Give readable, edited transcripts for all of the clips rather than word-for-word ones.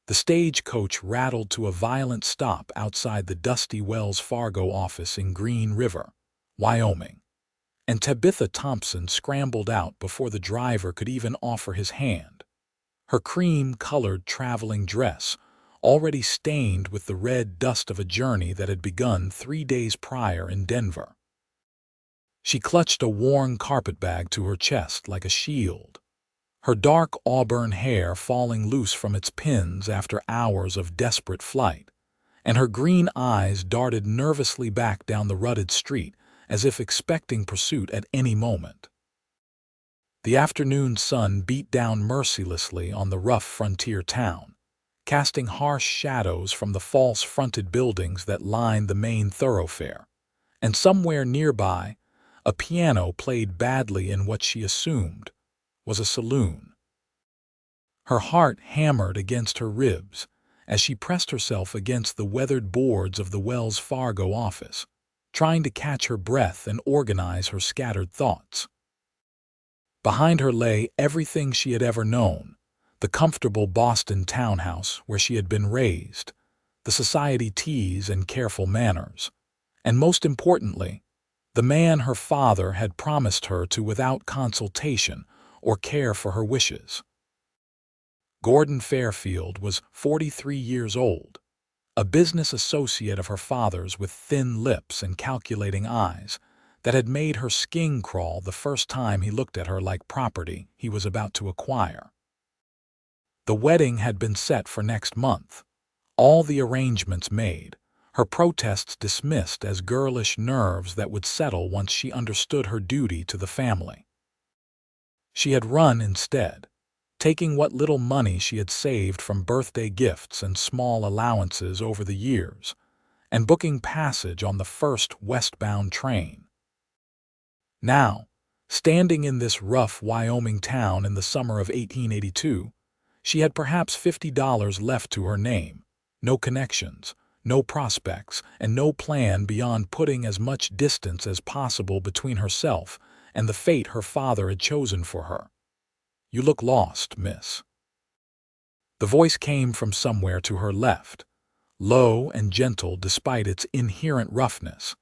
The stagecoach rattled to a violent stop outside the dusty Wells Fargo office in Green River, Wyoming, and Tabitha Thompson scrambled out before the driver could even offer his hand. Her cream-colored traveling dress, already stained with the red dust of a journey that had begun 3 days prior in Denver. She clutched a worn carpetbag to her chest like a shield, her dark auburn hair falling loose from its pins after hours of desperate flight, and her green eyes darted nervously back down the rutted street as if expecting pursuit at any moment. The afternoon sun beat down mercilessly on the rough frontier town, casting harsh shadows from the false-fronted buildings that lined the main thoroughfare, and somewhere nearby, a piano played badly in what she assumed was a saloon. Her heart hammered against her ribs as she pressed herself against the weathered boards of the Wells Fargo office, trying to catch her breath and organize her scattered thoughts. Behind her lay everything she had ever known, the comfortable Boston townhouse where she had been raised, the society teas and careful manners, and most importantly, the man her father had promised her to without consultation or care for her wishes. Gordon Fairfield was 43 years old, a business associate of her father's with thin lips and calculating eyes that had made her skin crawl the first time he looked at her like property he was about to acquire. The wedding had been set for next month, all the arrangements made, her protests dismissed as girlish nerves that would settle once she understood her duty to the family. She had run instead, taking what little money she had saved from birthday gifts and small allowances over the years, and booking passage on the first westbound train. Now, standing in this rough Wyoming town in the summer of 1882, she had perhaps $50 left to her name, no connections, no prospects, and no plan beyond putting as much distance as possible between herself and the fate her father had chosen for her. "You look lost, miss." The voice came from somewhere to her left, low and gentle despite its inherent roughness,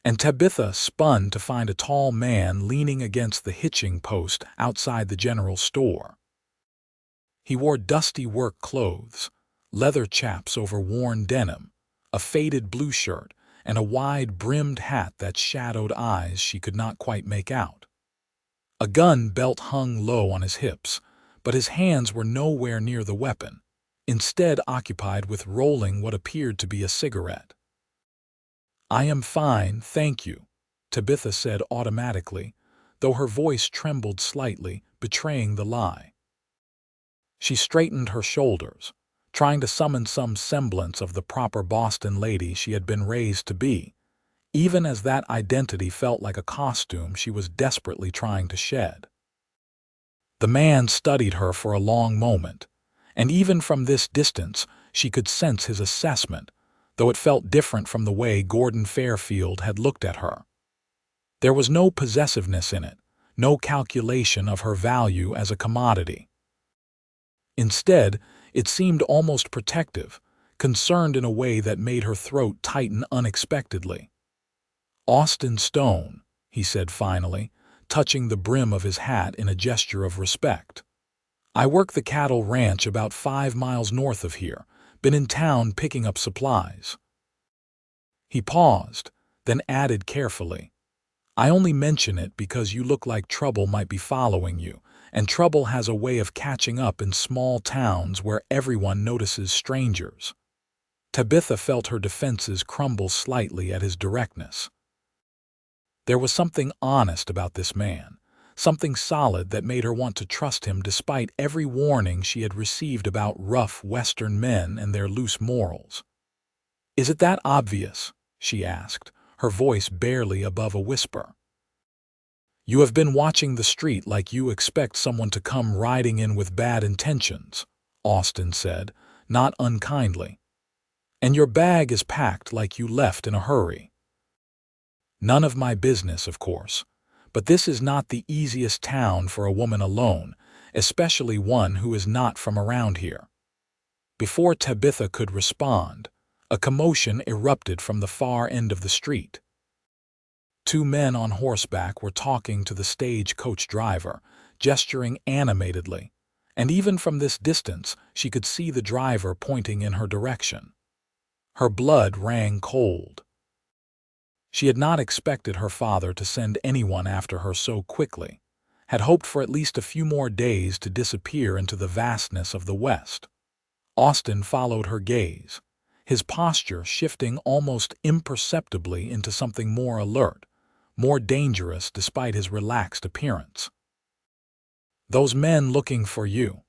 and Tabitha spun to find a tall man leaning against the hitching post outside the general store. He wore dusty work clothes, leather chaps over worn denim, a faded blue shirt, and a wide-brimmed hat that shadowed eyes she could not quite make out. A gun belt hung low on his hips, but his hands were nowhere near the weapon, instead occupied with rolling what appeared to be a cigarette. "I am fine, thank you," Tabitha said automatically, though her voice trembled slightly, betraying the lie. She straightened her shoulders, trying to summon some semblance of the proper Boston lady she had been raised to be, even as that identity felt like a costume she was desperately trying to shed. The man studied her for a long moment, and even from this distance she could sense his assessment, though it felt different from the way Gordon Fairfield had looked at her. There was no possessiveness in it, no calculation of her value as a commodity. Instead, it seemed almost protective, concerned in a way that made her throat tighten unexpectedly. "Austin Stone," he said finally, touching the brim of his hat in a gesture of respect. "I work the cattle ranch about 5 miles north of here, been in town picking up supplies." He paused, then added carefully, "I only mention it because you look like trouble might be following you, and trouble has a way of catching up in small towns where everyone notices strangers." Tabitha felt her defenses crumble slightly at his directness. There was something honest about this man, something solid that made her want to trust him despite every warning she had received about rough Western men and their loose morals. "Is it that obvious?" she asked, her voice barely above a whisper. "You have been watching the street like you expect someone to come riding in with bad intentions," Austin said, not unkindly. "And your bag is packed like you left in a hurry." "None of my business, of course, but this is not the easiest town for a woman alone, especially one who is not from around here." Before Tabitha could respond, a commotion erupted from the far end of the street. Two men on horseback were talking to the stagecoach driver, gesturing animatedly, and even from this distance she could see the driver pointing in her direction. Her blood rang cold. She had not expected her father to send anyone after her so quickly, had hoped for at least a few more days to disappear into the vastness of the West. Austin followed her gaze, his posture shifting almost imperceptibly into something more alert, more dangerous despite his relaxed appearance. "Those men looking for you.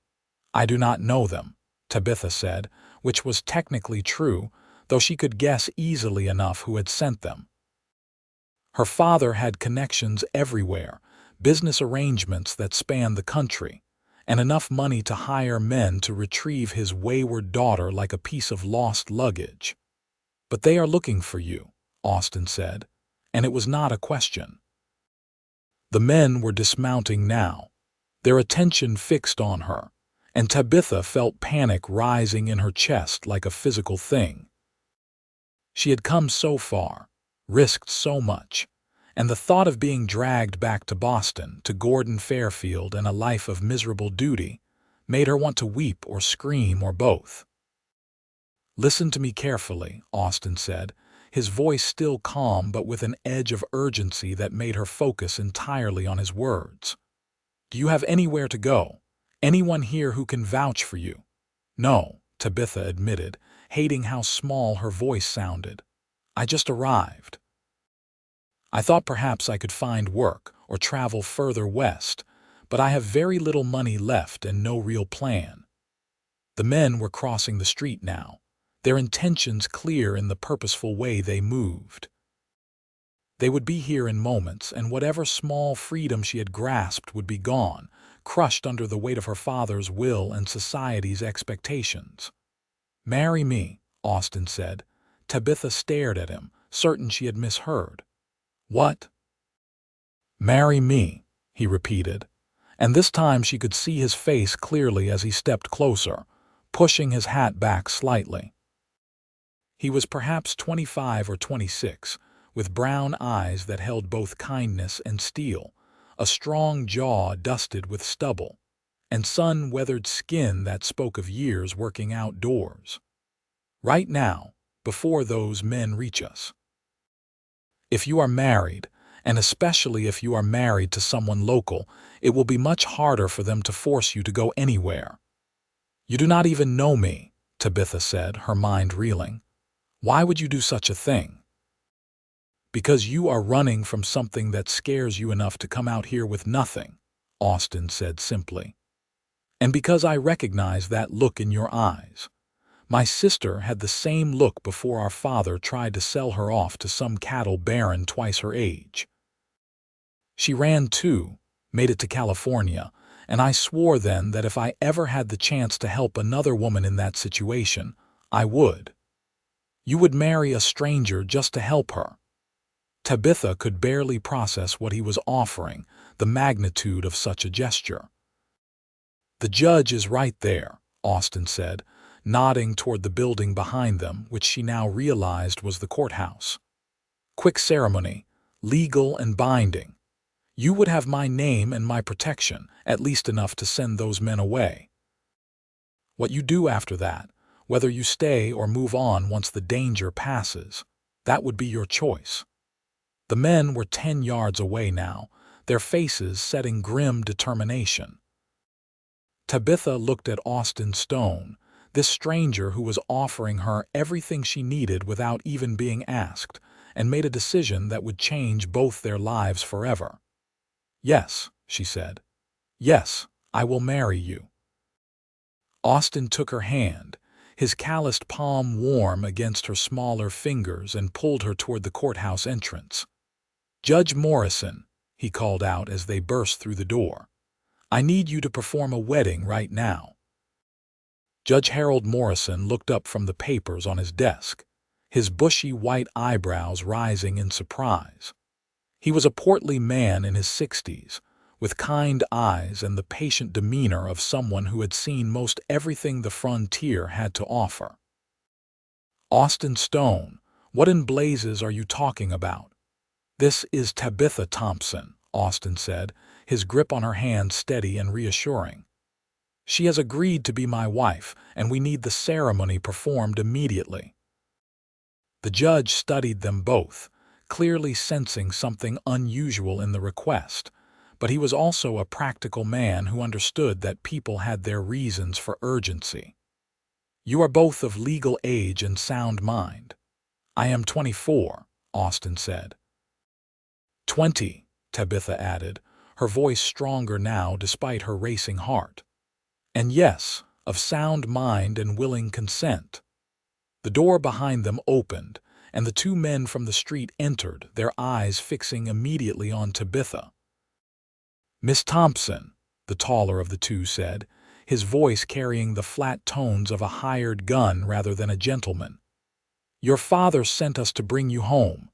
I do not know them," Tabitha said, which was technically true, though she could guess easily enough who had sent them. Her father had connections everywhere, business arrangements that spanned the country, and enough money to hire men to retrieve his wayward daughter like a piece of lost luggage. "But they are looking for you," Austin said, and it was not a question. The men were dismounting now, their attention fixed on her, and Tabitha felt panic rising in her chest like a physical thing. She had come so far, risked so much, and the thought of being dragged back to Boston, to Gordon Fairfield and a life of miserable duty, made her want to weep or scream or both. "Listen to me carefully," Austin said, his voice still calm but with an edge of urgency that made her focus entirely on his words. "Do you have anywhere to go? Anyone here who can vouch for you?" "No," Tabitha admitted, hating how small her voice sounded. "I just arrived. I thought perhaps I could find work or travel further west, but I have very little money left and no real plan." The men were crossing the street now, their intentions clear in the purposeful way they moved. They would be here in moments, and whatever small freedom she had grasped would be gone, crushed under the weight of her father's will and society's expectations. "Marry me," Austin said. Tabitha stared at him, certain she had misheard. "What?" "Marry me," he repeated, and this time she could see his face clearly as he stepped closer, pushing his hat back slightly. He was perhaps 25 or 26, with brown eyes that held both kindness and steel, a strong jaw dusted with stubble, and sun-weathered skin that spoke of years working outdoors. "Right now, before those men reach us. If you are married, and especially if you are married to someone local, it will be much harder for them to force you to go anywhere." "You do not even know me," Tabitha said, her mind reeling. "Why would you do such a thing?" "Because you are running from something that scares you enough to come out here with nothing," Austin said simply. "And because I recognize that look in your eyes. My sister had the same look before our father tried to sell her off to some cattle baron twice her age. She ran too, made it to California, and I swore then that if I ever had the chance to help another woman in that situation, I would. You would marry a stranger just to help her." Tabitha could barely process what he was offering, the magnitude of such a gesture. "The judge is right there," Austin said, nodding toward the building behind them, which she now realized was the courthouse. "Quick ceremony, legal and binding. You would have my name and my protection, at least enough to send those men away. What you do after that, whether you stay or move on once the danger passes, that would be your choice." The men were 10 yards away now, their faces setting grim determination. Tabitha looked at Austin Stone, this stranger who was offering her everything she needed without even being asked, and made a decision that would change both their lives forever. "Yes," she said. "Yes, I will marry you." Austin took her hand, his calloused palm warm against her smaller fingers, and pulled her toward the courthouse entrance. "Judge Morrison," he called out as they burst through the door, "I need you to perform a wedding right now." Judge Harold Morrison looked up from the papers on his desk, his bushy white eyebrows rising in surprise. He was a portly man in his 60s, with kind eyes and the patient demeanor of someone who had seen most everything the frontier had to offer. "Austin Stone, what in blazes are you talking about?" "This is Tabitha Thompson," Austin said, his grip on her hand steady and reassuring. "She has agreed to be my wife, and we need the ceremony performed immediately." The judge studied them both, clearly sensing something unusual in the request, but he was also a practical man who understood that people had their reasons for urgency. "You are both of legal age and sound mind." "I am 24, Austin said. 20, Tabitha added, her voice stronger now despite her racing heart. "And yes, of sound mind and willing consent." The door behind them opened, and the two men from the street entered, their eyes fixing immediately on Tabitha. "Miss Thompson," the taller of the two said, his voice carrying the flat tones of a hired gun rather than a gentleman. "Your father sent us to bring you home.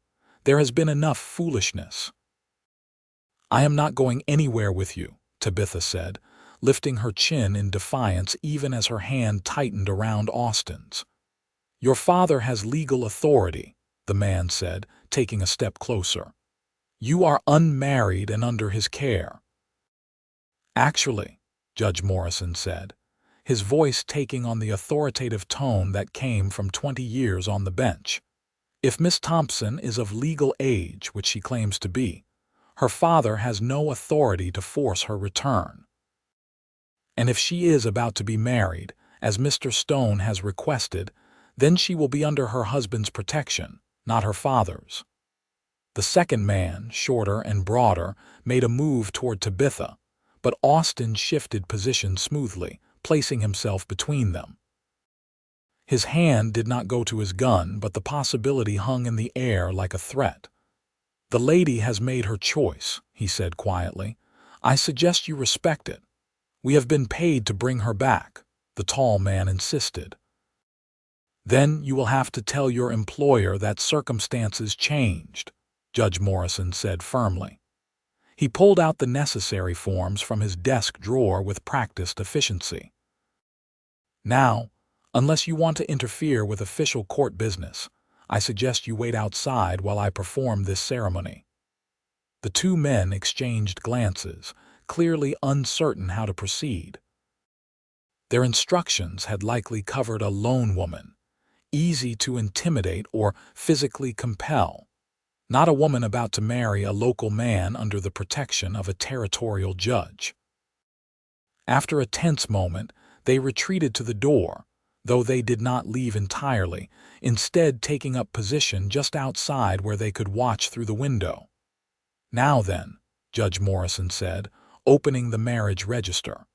There has been enough foolishness." "I am not going anywhere with you," Tabitha said, lifting her chin in defiance even as her hand tightened around Austin's. "Your father has legal authority," the man said, taking a step closer. "You are unmarried and under his care." "Actually," Judge Morrison said, his voice taking on the authoritative tone that came from 20 years on the bench, "if Miss Thompson is of legal age, which she claims to be, her father has no authority to force her return. And if she is about to be married, as Mr. Stone has requested, then she will be under her husband's protection, not her father's." The second man, shorter and broader, made a move toward Tabitha, but Austin shifted position smoothly, placing himself between them. His hand did not go to his gun, but the possibility hung in the air like a threat. "The lady has made her choice," he said quietly. "I suggest you respect it." "We have been paid to bring her back," the tall man insisted. "Then you will have to tell your employer that circumstances changed," Judge Morrison said firmly. He pulled out the necessary forms from his desk drawer with practiced efficiency. "Now, unless you want to interfere with official court business, I suggest you wait outside while I perform this ceremony." The two men exchanged glances, clearly uncertain how to proceed. Their instructions had likely covered a lone woman, easy to intimidate or physically compel, not a woman about to marry a local man under the protection of a territorial judge. After a tense moment, they retreated to the door, though they did not leave entirely, instead taking up position just outside where they could watch through the window. "Now then," Judge Morrison said, opening the marriage register,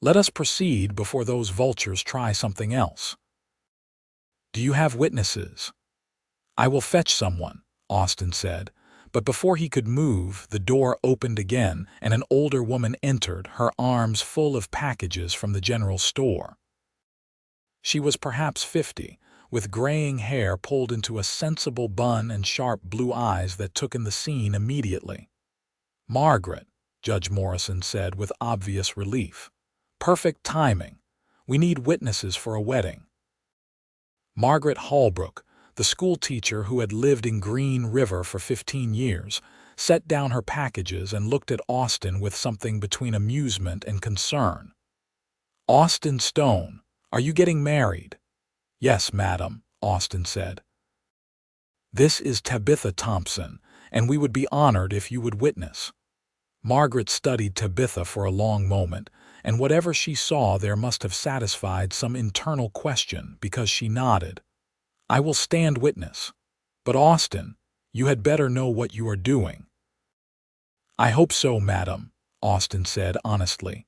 "let us proceed before those vultures try something else. Do you have witnesses?" "I will fetch someone," Austin said, but before he could move, the door opened again and an older woman entered, her arms full of packages from the general store. She was perhaps 50, with graying hair pulled into a sensible bun and sharp blue eyes that took in the scene immediately. "Margaret," Judge Morrison said with obvious relief. "Perfect timing. We need witnesses for a wedding." Margaret Holbrook, the schoolteacher who had lived in Green River for 15 years, set down her packages and looked at Austin with something between amusement and concern. "Austin Stone, are you getting married?" "Yes, madam," Austin said. "This is Tabitha Thompson, and we would be honored if you would witness." Margaret studied Tabitha for a long moment, and whatever she saw there must have satisfied some internal question because she nodded. "I will stand witness. But Austin, you had better know what you are doing." "I hope so, madam," Austin said honestly.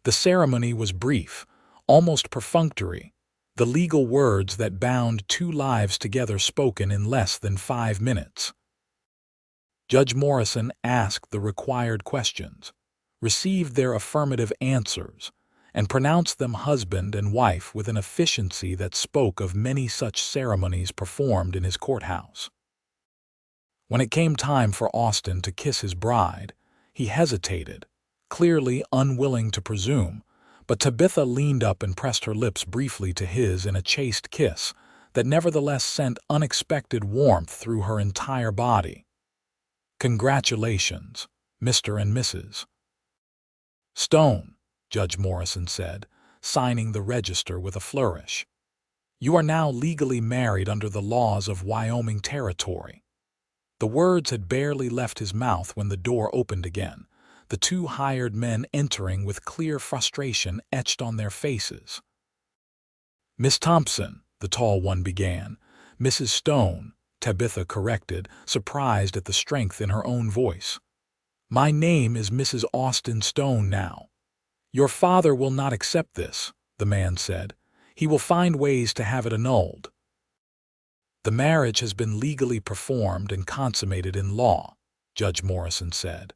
The ceremony was brief, almost perfunctory, the legal words that bound two lives together spoken in less than 5 minutes. Judge Morrison asked the required questions, received their affirmative answers, and pronounced them husband and wife with an efficiency that spoke of many such ceremonies performed in his courthouse. When it came time for Austin to kiss his bride, He hesitated, clearly unwilling to presume, but Tabitha leaned up and pressed her lips briefly to his in a chaste kiss that nevertheless sent unexpected warmth through her entire body. "Congratulations, Mr. and Mrs. Stone," Judge Morrison said, signing the register with a flourish. "You are now legally married under the laws of Wyoming Territory." The words had barely left his mouth when the door opened again, the two hired men entering with clear frustration etched on their faces. "Miss Thompson," the tall one began. "Mrs. Stone," Tabitha corrected, surprised at the strength in her own voice. "My name is Mrs. Austin Stone now." "Your father will not accept this," the man said. "He will find ways to have it annulled." "The marriage has been legally performed and consummated in law," Judge Morrison said,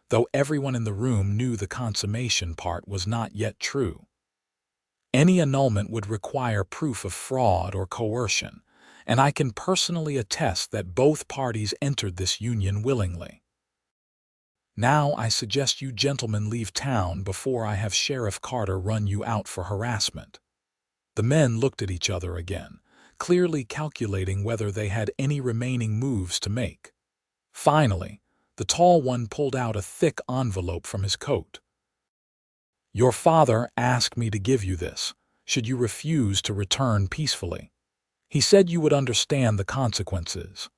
though everyone in the room knew the consummation part was not yet true. "Any annulment would require proof of fraud or coercion, and I can personally attest that both parties entered this union willingly. Now I suggest you gentlemen leave town before I have Sheriff Carter run you out for harassment." The men looked at each other again, clearly calculating whether they had any remaining moves to make. Finally, the tall one pulled out a thick envelope from his coat. "Your father asked me to give you this, should you refuse to return peacefully. He said you would understand the consequences."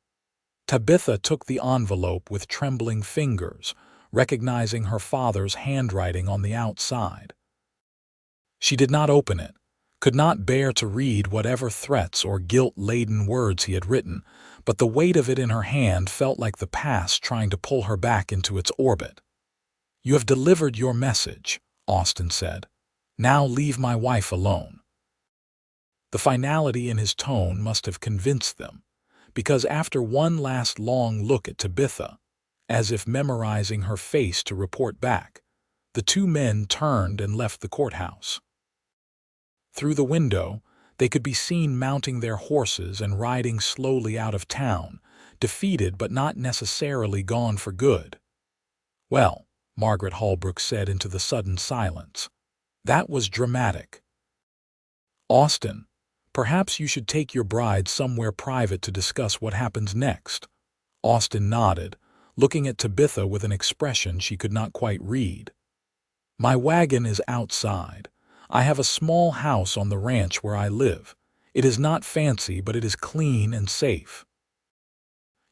Tabitha took the envelope with trembling fingers, recognizing her father's handwriting on the outside. She did not open it, could not bear to read whatever threats or guilt-laden words he had written, but the weight of it in her hand felt like the past trying to pull her back into its orbit. "You have delivered your message," Austin said. "Now leave my wife alone." The finality in his tone must have convinced them, because after one last long look at Tabitha, as if memorizing her face to report back, the two men turned and left the courthouse. Through the window, they could be seen mounting their horses and riding slowly out of town, defeated but not necessarily gone for good. "Well," Margaret Holbrook said into the sudden silence, "that was dramatic. Austin, perhaps you should take your bride somewhere private to discuss what happens next." Austin nodded, looking at Tabitha with an expression she could not quite read. "My wagon is outside. I have a small house on the ranch where I live. It is not fancy, but it is clean and safe.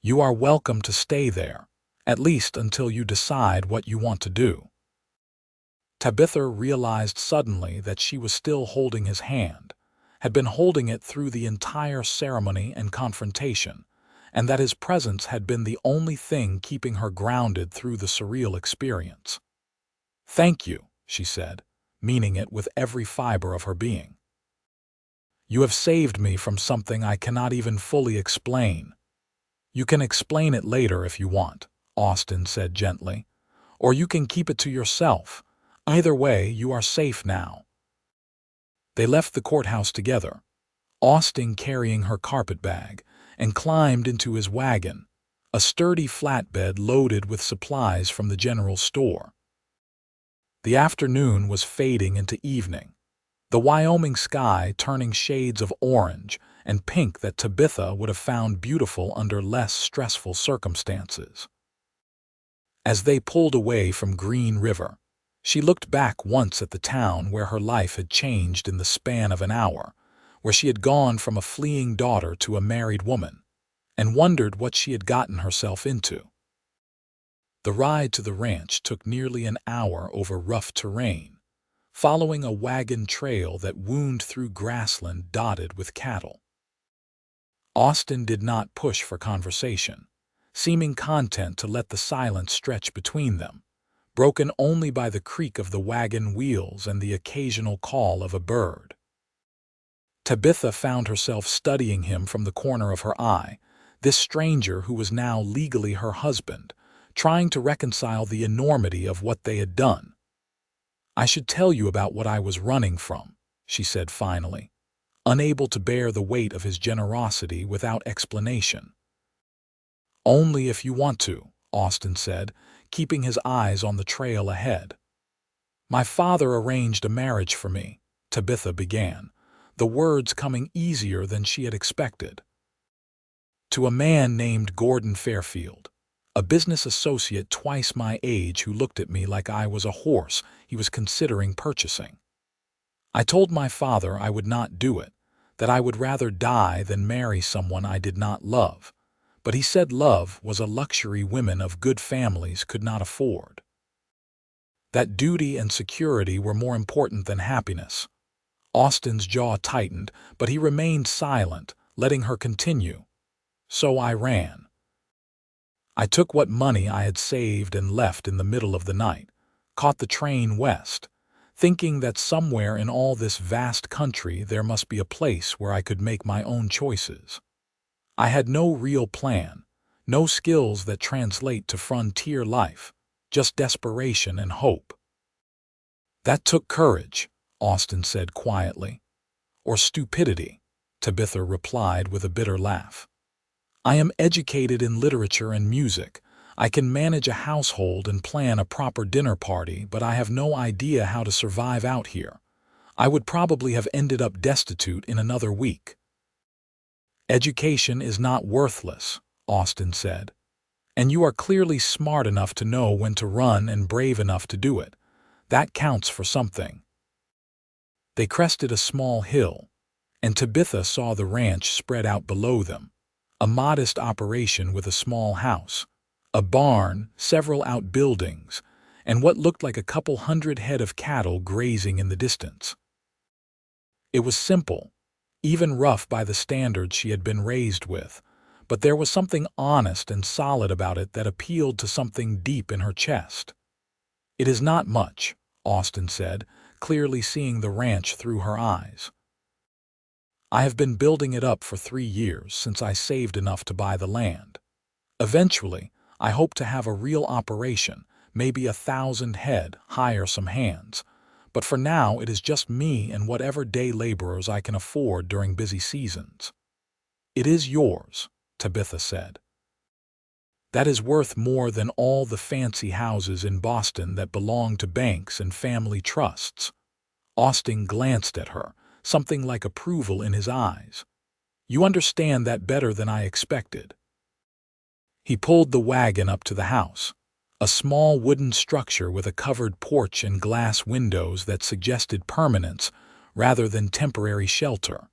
You are welcome to stay there, at least until you decide what you want to do." Tabitha realized suddenly that she was still holding his hand, had been holding it through the entire ceremony and confrontation, and that his presence had been the only thing keeping her grounded through the surreal experience. "Thank you," she said, meaning it with every fiber of her being. "You have saved me from something I cannot even fully explain." "You can explain it later if you want," Austin said gently, "or you can keep it to yourself. Either way, you are safe now." They left the courthouse together, Austin carrying her carpet bag, and climbed into his wagon, a sturdy flatbed loaded with supplies from the general store. The afternoon was fading into evening, the Wyoming sky turning shades of orange and pink that Tabitha would have found beautiful under less stressful circumstances. As they pulled away from Green River, she looked back once at the town where her life had changed in the span of an hour, where she had gone from a fleeing daughter to a married woman, and wondered what she had gotten herself into. The ride to the ranch took nearly an hour over rough terrain, following a wagon trail that wound through grassland dotted with cattle. Austin did not push for conversation, seeming content to let the silence stretch between them, broken only by the creak of the wagon wheels and the occasional call of a bird. Tabitha found herself studying him from the corner of her eye, this stranger who was now legally her husband, trying to reconcile the enormity of what they had done. "I should tell you about what I was running from," she said finally, unable to bear the weight of his generosity without explanation. "Only if you want to," Austin said, keeping his eyes on the trail ahead. "My father arranged a marriage for me," Tabitha began, the words coming easier than she had expected. "To a man named Gordon Fairfield, a business associate twice my age who looked at me like I was a horse he was considering purchasing. I told my father I would not do it, that I would rather die than marry someone I did not love, but he said love was a luxury women of good families could not afford. That duty and security were more important than happiness." Austin's jaw tightened, but he remained silent, letting her continue. "So I ran. I took what money I had saved and left in the middle of the night, caught the train west, thinking that somewhere in all this vast country there must be a place where I could make my own choices. I had no real plan, no skills that translate to frontier life, just desperation and hope." "That took courage," Austin said quietly. "Or stupidity," Tabitha replied with a bitter laugh. "I am educated in literature and music. I can manage a household and plan a proper dinner party, but I have no idea how to survive out here. I would probably have ended up destitute in another week." "Education is not worthless," Austin said. "And you are clearly smart enough to know when to run and brave enough to do it. That counts for something." They crested a small hill, and Tabitha saw the ranch spread out below them, a modest operation with a small house, a barn, several outbuildings, and what looked like a couple hundred head of cattle grazing in the distance. It was simple, even rough by the standards she had been raised with, but there was something honest and solid about it that appealed to something deep in her chest. "It is not much," Austin said, clearly seeing the ranch through her eyes. "I have been building it up for 3 years since I saved enough to buy the land. Eventually, I hope to have a real operation, maybe 1,000 head, hire some hands. But for now it is just me and whatever day laborers I can afford during busy seasons." "It is yours," Tabitha said. "That is worth more than all the fancy houses in Boston that belong to banks and family trusts." Austin glanced at her, something like approval in his eyes. "You understand that better than I expected." He pulled the wagon up to the house, a small wooden structure with a covered porch and glass windows that suggested permanence rather than temporary shelter.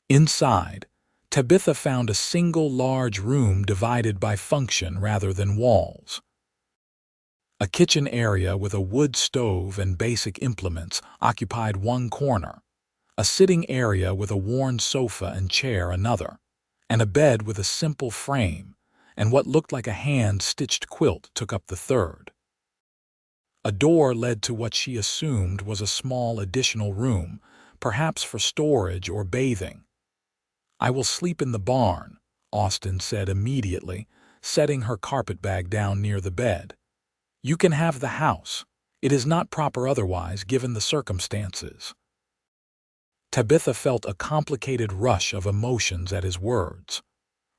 Inside, Tabitha found a single large room divided by function rather than walls. A kitchen area with a wood stove and basic implements occupied one corner, a sitting area with a worn sofa and chair another, and a bed with a simple frame and what looked like a hand-stitched quilt took up the third. A door led to what she assumed was a small additional room, perhaps for storage or bathing. "I will sleep in the barn," Austin said immediately, setting her carpetbag down near the bed. "You can have the house. It is not proper otherwise given the circumstances." Tabitha felt a complicated rush of emotions at his words.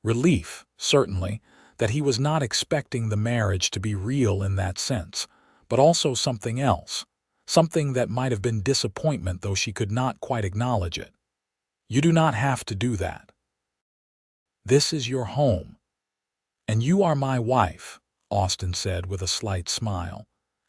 Relief, certainly, that he was not expecting the marriage to be real in that sense, but also something else, something that might have been disappointment though she could not quite acknowledge it. "You do not have to do that. This is your home. And you are my wife," Austin said with a slight smile.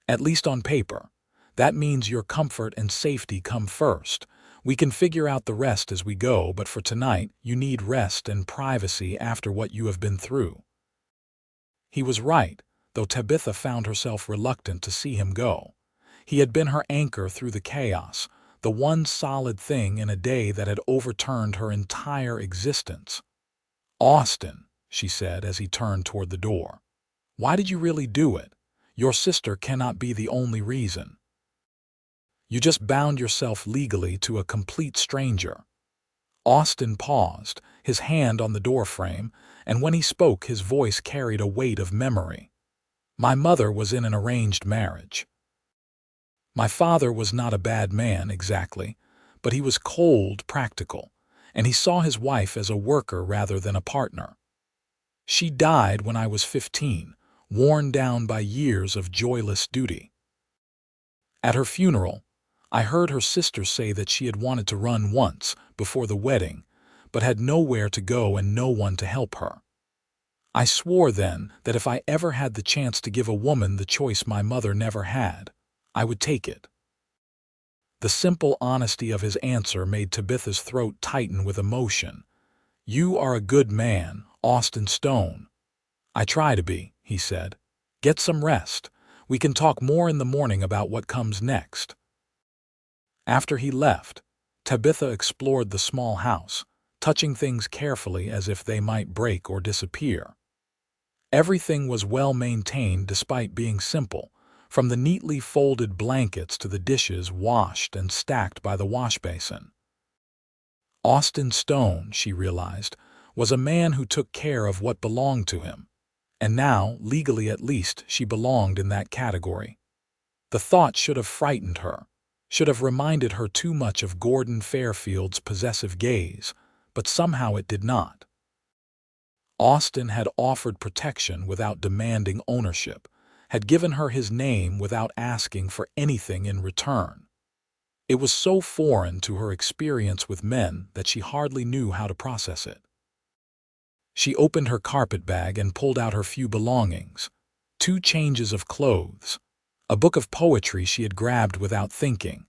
"At least on paper. That means your comfort and safety come first. We can figure out the rest as we go, but for tonight you need rest and privacy after what you have been through." He was right, though Tabitha found herself reluctant to see him go. He had been her anchor through the chaos, the one solid thing in a day that had overturned her entire existence. "Austin," she said as he turned toward the door, "why did you really do it? Your sister cannot be the only reason. You just bound yourself legally to a complete stranger." Austin paused, his hand on the doorframe, and when he spoke his voice carried a weight of memory. "My mother was in an arranged marriage. My father was not a bad man, exactly, but he was cold, practical, and he saw his wife as a worker rather than a partner. She died when I was 15, worn down by years of joyless duty. At her funeral, I heard her sister say that she had wanted to run once before the wedding, but had nowhere to go and no one to help her. I swore then that if I ever had the chance to give a woman the choice my mother never had, I would take it. The simple honesty of his answer made Tabitha's throat tighten with emotion. "You are a good man, Austin Stone." "I try to be," he said. "Get some rest. We can talk more in the morning about what comes next." After he left, Tabitha explored the small house, touching things carefully as if they might break or disappear. Everything was well maintained despite being simple, from the neatly folded blankets to the dishes washed and stacked by the wash basin. Austin Stone, she realized, was a man who took care of what belonged to him, and now, legally at least, she belonged in that category. The thought should have frightened her, should have reminded her too much of Gordon Fairfield's possessive gaze, but somehow it did not. Austin had offered protection without demanding ownership, had given her his name without asking for anything in return. It was so foreign to her experience with men that she hardly knew how to process it. She opened her carpet bag and pulled out her few belongings: 2 changes of clothes, a book of poetry she had grabbed without thinking,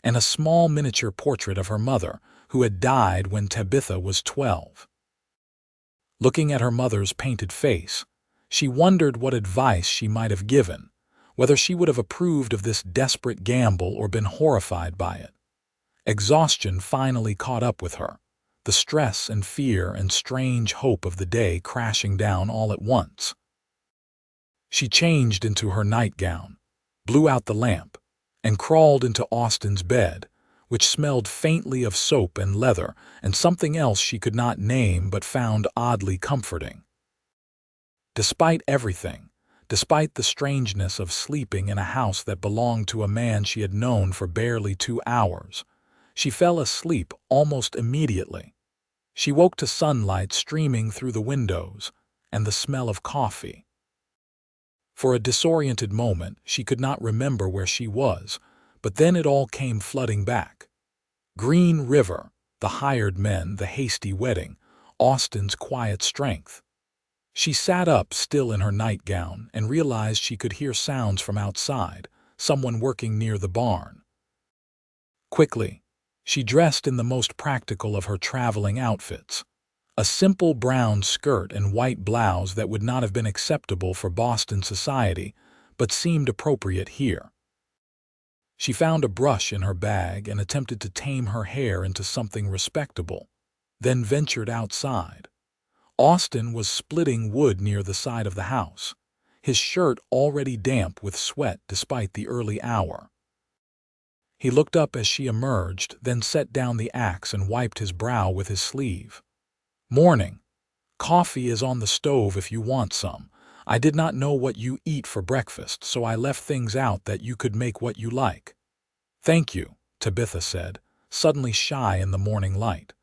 and a small miniature portrait of her mother, who had died when Tabitha was 12. Looking at her mother's painted face, she wondered what advice she might have given, whether she would have approved of this desperate gamble or been horrified by it. Exhaustion finally caught up with her, the stress and fear and strange hope of the day crashing down all at once. She changed into her nightgown, blew out the lamp, and crawled into Austin's bed, which smelled faintly of soap and leather and something else she could not name but found oddly comforting. Despite everything, despite the strangeness of sleeping in a house that belonged to a man she had known for barely 2 hours, she fell asleep almost immediately. She woke to sunlight streaming through the windows and the smell of coffee. For a disoriented moment, she could not remember where she was, but then it all came flooding back. Green River, the hired men, the hasty wedding, Austin's quiet strength. She sat up still in her nightgown and realized she could hear sounds from outside, someone working near the barn. Quickly, she dressed in the most practical of her traveling outfits, a simple brown skirt and white blouse that would not have been acceptable for Boston society, but seemed appropriate here. She found a brush in her bag and attempted to tame her hair into something respectable, then ventured outside. Austin was splitting wood near the side of the house, his shirt already damp with sweat despite the early hour. He looked up as she emerged, then set down the axe and wiped his brow with his sleeve. "Morning. Coffee is on the stove if you want some. I did not know what you eat for breakfast, so I left things out that you could make what you like." "Thank you," Tabitha said, suddenly shy in the morning light.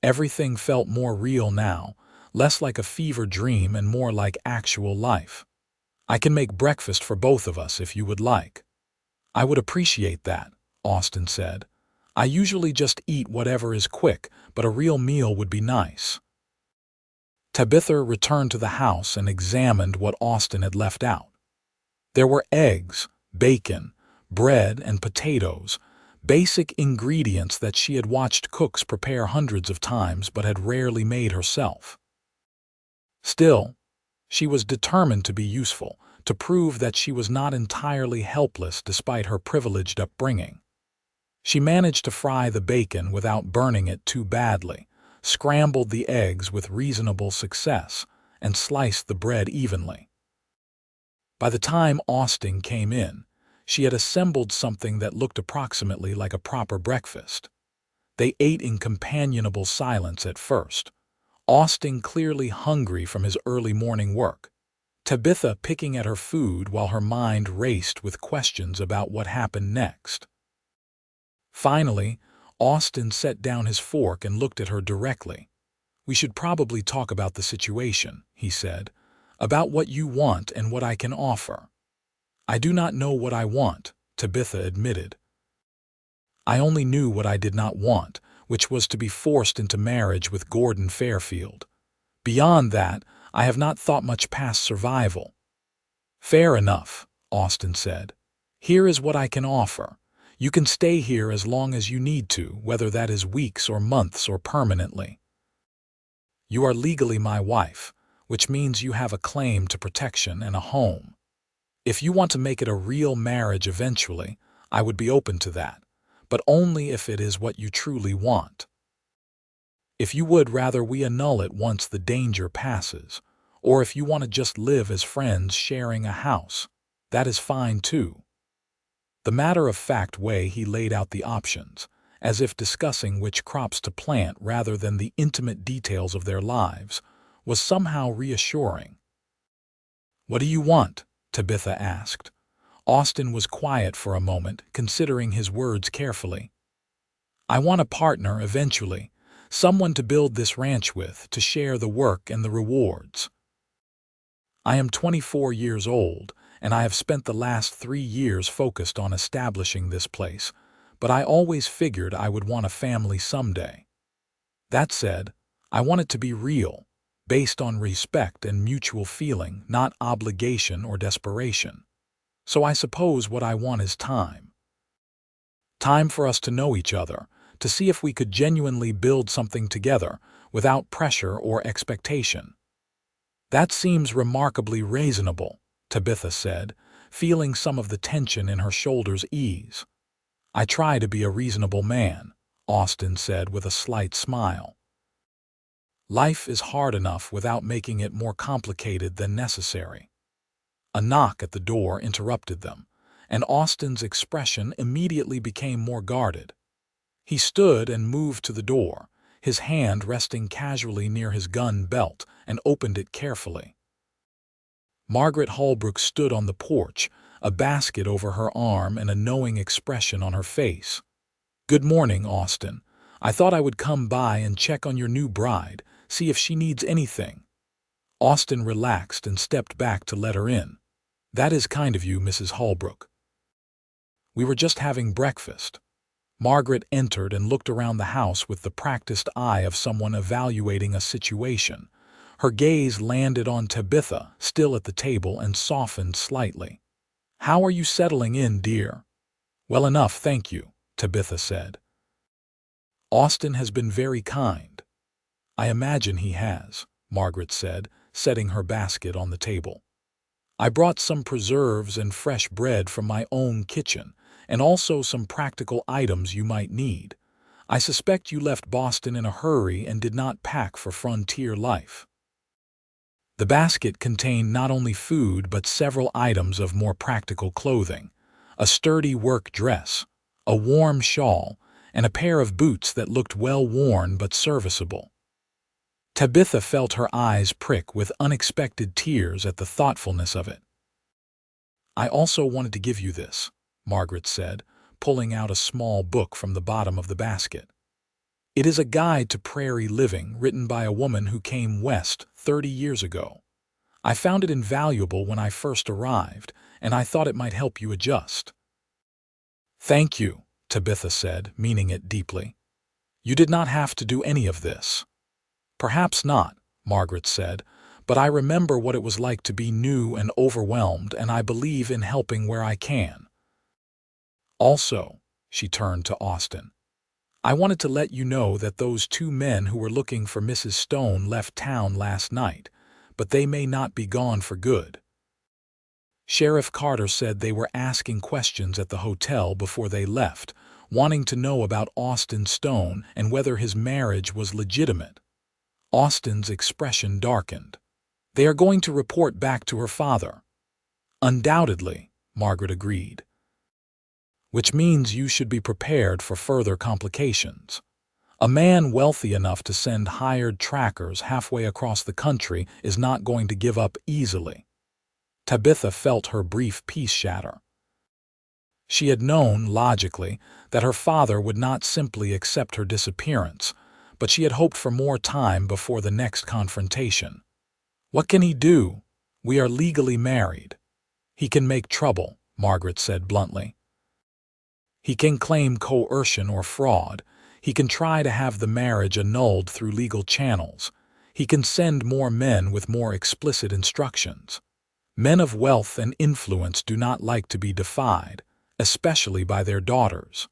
Everything felt more real now, less like a fever dream and more like actual life. "I can make breakfast for both of us if you would like." "I would appreciate that," Austin said. "I usually just eat whatever is quick, but a real meal would be nice." Tabitha returned to the house and examined what Austin had left out. There were eggs, bacon, bread, and potatoes, basic ingredients that she had watched cooks prepare hundreds of times but had rarely made herself. Still, she was determined to be useful, to prove that she was not entirely helpless despite her privileged upbringing. She managed to fry the bacon without burning it too badly, scrambled the eggs with reasonable success, and sliced the bread evenly. By the time Austin came in, she had assembled something that looked approximately like a proper breakfast. They ate in companionable silence at first, Austin clearly hungry from his early morning work, Tabitha picking at her food while her mind raced with questions about what happened next. Finally, Austin set down his fork and looked at her directly. "We should probably talk about the situation," he said, About what you want and what I can offer. I do not know what I want, Tabitha admitted. I only knew what I did not want, which was to be forced into marriage with Gordon Fairfield. Beyond that, I have not thought much past survival. Fair enough, Austin said. Here is what I can offer. You can stay here as long as you need to, whether that is weeks or months or permanently. You are legally my wife, which means you have a claim to protection and a home. If you want to make it a real marriage eventually, I would be open to that, but only if it is what you truly want. If you would rather we annul it once the danger passes, or if you want to just live as friends sharing a house, that is fine too. The matter-of-fact way he laid out the options, as if discussing which crops to plant rather than the intimate details of their lives, was somehow reassuring. What do you want? Tabitha asked. Austin was quiet for a moment, considering his words carefully. I want a partner eventually, someone to build this ranch with, to share the work and the rewards. I am 24 years old, and I have spent the last 3 years focused on establishing this place, but I always figured I would want a family someday. That said, I want it to be real, based on respect and mutual feeling, not obligation or desperation. So I suppose what I want is time. Time for us to know each other, to see if we could genuinely build something together, without pressure or expectation. That seems remarkably reasonable, Tabitha said, feeling some of the tension in her shoulders ease. I try to be a reasonable man, Austin said with a slight smile. Life is hard enough without making it more complicated than necessary. A knock at the door interrupted them, and Austin's expression immediately became more guarded. He stood and moved to the door, his hand resting casually near his gun belt, and opened it carefully. Margaret Holbrook stood on the porch, a basket over her arm and a knowing expression on her face. Good morning, Austin. I thought I would come by and check on your new bride, see if she needs anything. Austin relaxed and stepped back to let her in. That is kind of you, Mrs. Holbrook. We were just having breakfast. Margaret entered and looked around the house with the practiced eye of someone evaluating a situation. Her gaze landed on Tabitha, still at the table, and softened slightly. How are you settling in, dear? Well enough, thank you, Tabitha said. Austin has been very kind. I imagine he has, Margaret said, setting her basket on the table. I brought some preserves and fresh bread from my own kitchen, and also some practical items you might need. I suspect you left Boston in a hurry and did not pack for frontier life. The basket contained not only food but several items of more practical clothing, a sturdy work dress, a warm shawl, and a pair of boots that looked well worn but serviceable. Tabitha felt her eyes prick with unexpected tears at the thoughtfulness of it. I also wanted to give you this, Margaret said, pulling out a small book from the bottom of the basket. It is a guide to prairie living written by a woman who came west 30 years ago. I found it invaluable when I first arrived, and I thought it might help you adjust. Thank you, Tabitha said, meaning it deeply. You did not have to do any of this. Perhaps not, Margaret said, but I remember what it was like to be new and overwhelmed, and I believe in helping where I can. Also, she turned to Austin, I wanted to let you know that those 2 men who were looking for Mrs. Stone left town last night, but they may not be gone for good. Sheriff Carter said they were asking questions at the hotel before they left, wanting to know about Austin Stone and whether his marriage was legitimate. Austin's expression darkened. They are going to report back to her father. Undoubtedly, Margaret agreed. Which means you should be prepared for further complications. A man wealthy enough to send hired trackers halfway across the country is not going to give up easily. Tabitha felt her brief peace shatter. She had known, logically, that her father would not simply accept her disappearance, but she had hoped for more time before the next confrontation. What can he do? We are legally married. He can make trouble, Margaret said bluntly. He can claim coercion or fraud. He can try to have the marriage annulled through legal channels. He can send more men with more explicit instructions. Men of wealth and influence do not like to be defied, especially by their daughters.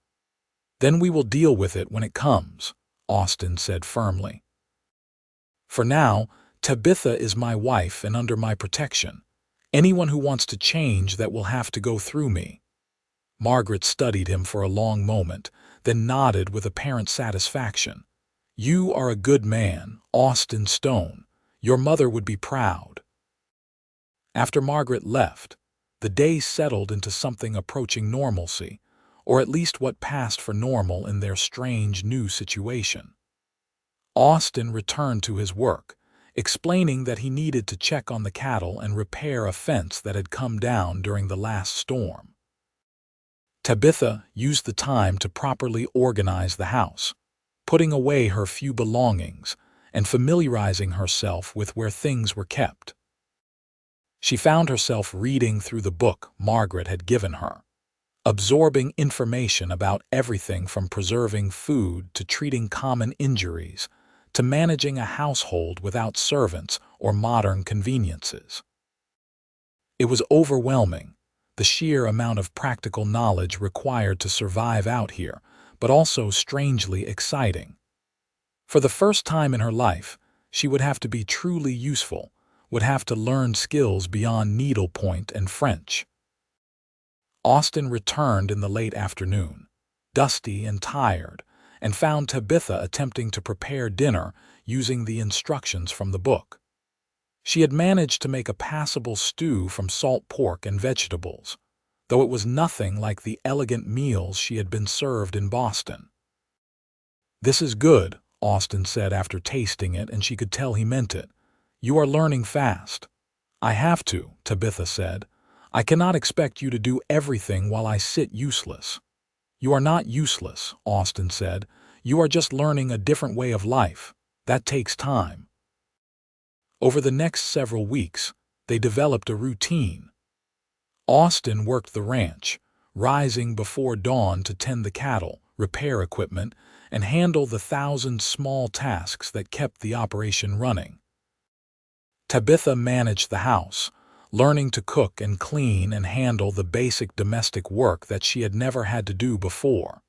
Then we will deal with it when it comes, Austin said firmly. For now, Tabitha is my wife and under my protection. Anyone who wants to change that will have to go through me. Margaret studied him for a long moment, then nodded with apparent satisfaction. You are a good man, Austin Stone. Your mother would be proud. After Margaret left, the day settled into something approaching normalcy, or at least what passed for normal in their strange new situation. Austin returned to his work, explaining that he needed to check on the cattle and repair a fence that had come down during the last storm. Tabitha used the time to properly organize the house, putting away her few belongings and familiarizing herself with where things were kept. She found herself reading through the book Margaret had given her, absorbing information about everything from preserving food to treating common injuries to managing a household without servants or modern conveniences. It was overwhelming, the sheer amount of practical knowledge required to survive out here, but also strangely exciting. For the first time in her life, she would have to be truly useful, would have to learn skills beyond needlepoint and French. Austin returned in the late afternoon, dusty and tired, and found Tabitha attempting to prepare dinner using the instructions from the book. She had managed to make a passable stew from salt pork and vegetables, though it was nothing like the elegant meals she had been served in Boston. "This is good," Austin said after tasting it, and she could tell he meant it. "You are learning fast." "I have to," Tabitha said. "I cannot expect you to do everything while I sit useless." "You are not useless," Austin said. "You are just learning a different way of life. That takes time." Over the next several weeks, they developed a routine. Austin worked the ranch, rising before dawn to tend the cattle, repair equipment, and handle the 1,000 small tasks that kept the operation running. Tabitha managed the house, learning to cook and clean and handle the basic domestic work that she had never had to do before.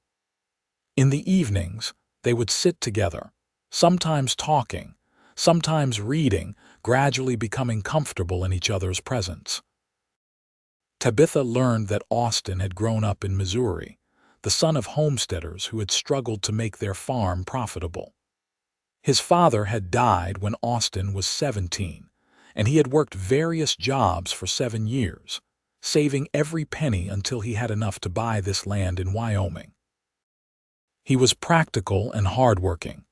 In the evenings, they would sit together, sometimes talking, sometimes reading, gradually becoming comfortable in each other's presence. Tabitha learned that Austin had grown up in Missouri, the son of homesteaders who had struggled to make their farm profitable. His father had died when Austin was 17, and he had worked various jobs for 7 years, saving every penny until he had enough to buy this land in Wyoming. He was practical and hardworking,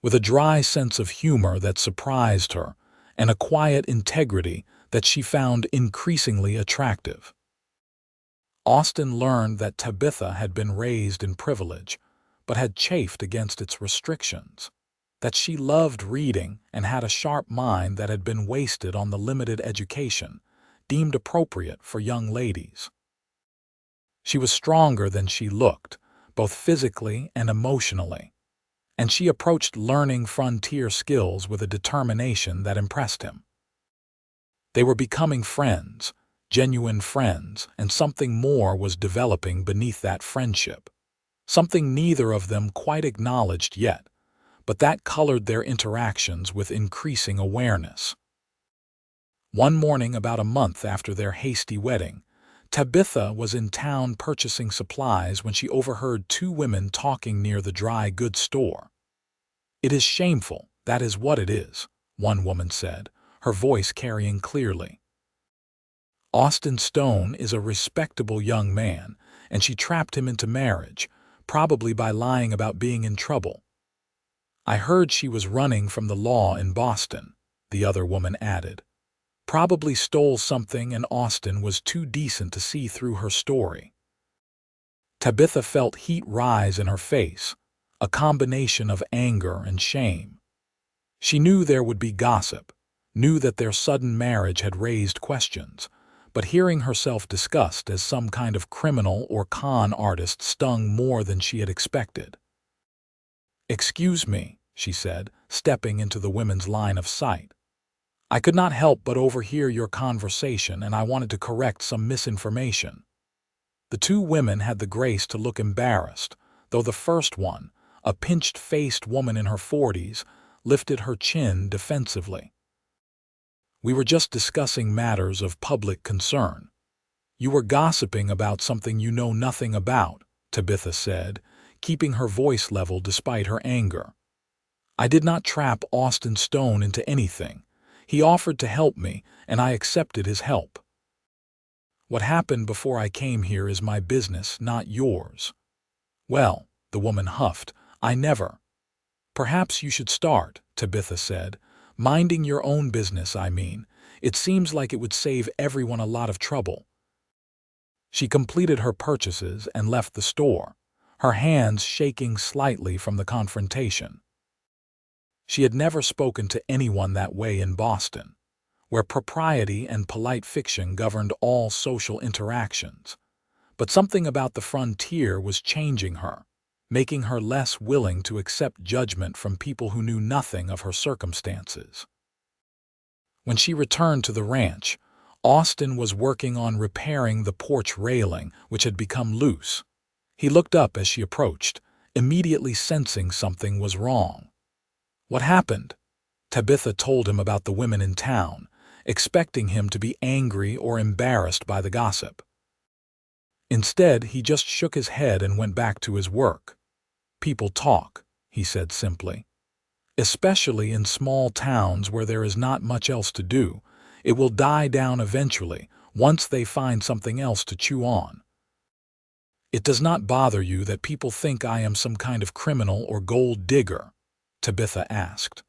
with a dry sense of humor that surprised her and a quiet integrity that she found increasingly attractive. Austin learned that Tabitha had been raised in privilege, but had chafed against its restrictions, that she loved reading and had a sharp mind that had been wasted on the limited education deemed appropriate for young ladies. She was stronger than she looked, both physically and emotionally, and she approached learning frontier skills with a determination that impressed him. They were becoming friends, genuine friends, and something more was developing beneath that friendship, something neither of them quite acknowledged yet, but that colored their interactions with increasing awareness. One morning about a month after their hasty wedding, Tabitha was in town purchasing supplies when she overheard 2 women talking near the dry goods store. "It is shameful, that is what it is," one woman said, her voice carrying clearly. "Austin Stone is a respectable young man, and she trapped him into marriage, probably by lying about being in trouble. I heard she was running from the law in Boston," the other woman added. "Probably stole something and Austin was too decent to see through her story." Tabitha felt heat rise in her face, a combination of anger and shame. She knew there would be gossip, knew that their sudden marriage had raised questions, but hearing herself discussed as some kind of criminal or con artist stung more than she had expected. "Excuse me," she said, stepping into the women's line of sight. "I could not help but overhear your conversation, and I wanted to correct some misinformation." The two women had the grace to look embarrassed, though the first one, a pinched-faced woman in her 40s, lifted her chin defensively. "We were just discussing matters of public concern. You were gossiping about something you know nothing about," Tabitha said, keeping her voice level despite her anger. "I did not trap Austin Stone into anything. He offered to help me, and I accepted his help. What happened before I came here is my business, not yours." "Well," the woman huffed, "I never—" "Perhaps you should start," Tabitha said. "Minding your own business, I mean. It seems like it would save everyone a lot of trouble." She completed her purchases and left the store, her hands shaking slightly from the confrontation. She had never spoken to anyone that way in Boston, where propriety and polite fiction governed all social interactions. But something about the frontier was changing her, making her less willing to accept judgment from people who knew nothing of her circumstances. When she returned to the ranch, Austin was working on repairing the porch railing, which had become loose. He looked up as she approached, immediately sensing something was wrong. "What happened?" Tabitha told him about the women in town, expecting him to be angry or embarrassed by the gossip. Instead, he just shook his head and went back to his work. "People talk," he said simply. "Especially in small towns where there is not much else to do. It will die down eventually, once they find something else to chew on." "It does not bother you that people think I am some kind of criminal or gold digger?" Tabitha asked.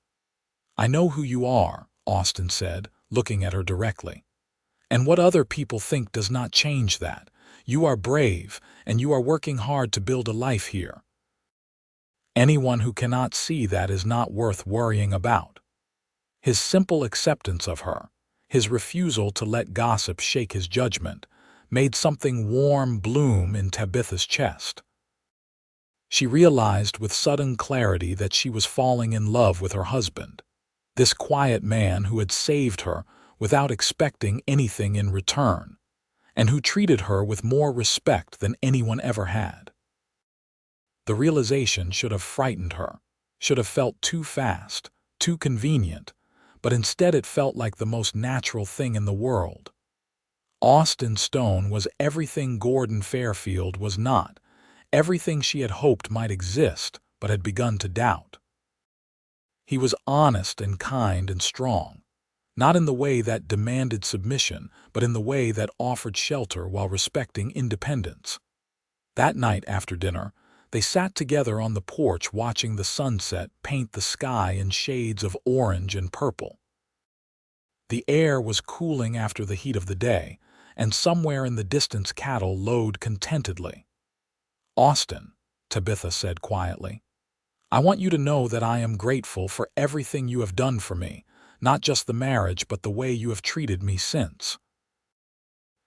"I know who you are," Austin said, looking at her directly. "And what other people think does not change that. You are brave, and you are working hard to build a life here. Anyone who cannot see that is not worth worrying about." His simple acceptance of her, his refusal to let gossip shake his judgment, made something warm bloom in Tabitha's chest. She realized with sudden clarity that she was falling in love with her husband, this quiet man who had saved her without expecting anything in return, and who treated her with more respect than anyone ever had. The realization should have frightened her, should have felt too fast, too convenient, but instead it felt like the most natural thing in the world. Austin Stone was everything Gordon Fairfield was not, everything she had hoped might exist but had begun to doubt. He was honest and kind and strong, not in the way that demanded submission, but in the way that offered shelter while respecting independence. That night after dinner, they sat together on the porch watching the sunset paint the sky in shades of orange and purple. The air was cooling after the heat of the day, and somewhere in the distance cattle lowed contentedly. "Austin," Tabitha said quietly, "I want you to know that I am grateful for everything you have done for me, not just the marriage but the way you have treated me since.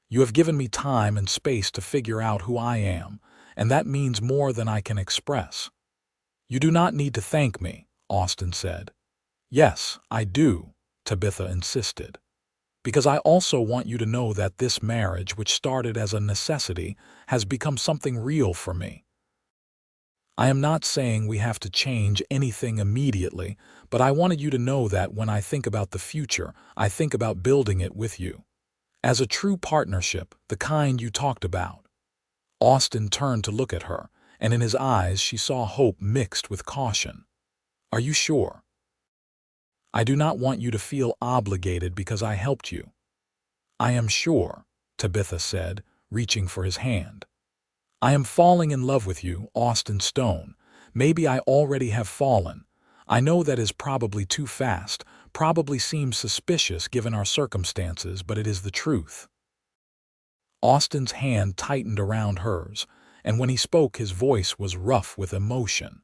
You have given me time and space to figure out who I am, and that means more than I can express." "You do not need to thank me," Austin said. "Yes, I do," Tabitha insisted, "because I also want you to know that this marriage, which started as a necessity, has become something real for me. I am not saying we have to change anything immediately, but I wanted you to know that when I think about the future, I think about building it with you. As a true partnership, the kind you talked about." Austin turned to look at her, and in his eyes she saw hope mixed with caution. "Are you sure?" "I do not want you to feel obligated because I helped you." "I am sure," Tabitha said, reaching for his hand. "I am falling in love with you, Austin Stone. Maybe I already have fallen. I know that is probably too fast, probably seems suspicious given our circumstances, but it is the truth." Austin's hand tightened around hers, and when he spoke his voice was rough with emotion.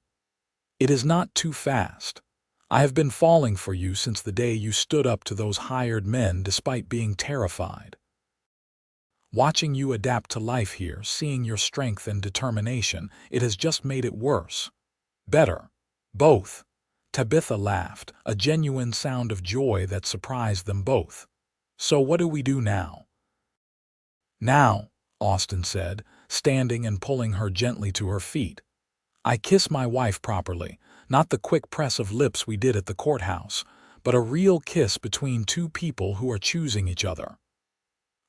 "It is not too fast. I have been falling for you since the day you stood up to those hired men despite being terrified. Watching you adapt to life here, seeing your strength and determination, it has just made it worse. Better. Both. Tabitha laughed, a genuine sound of joy that surprised them both. So what do we do now? Now, Austin said, standing and pulling her gently to her feet. I kiss my wife properly, not the quick press of lips we did at the courthouse, but a real kiss between two people who are choosing each other.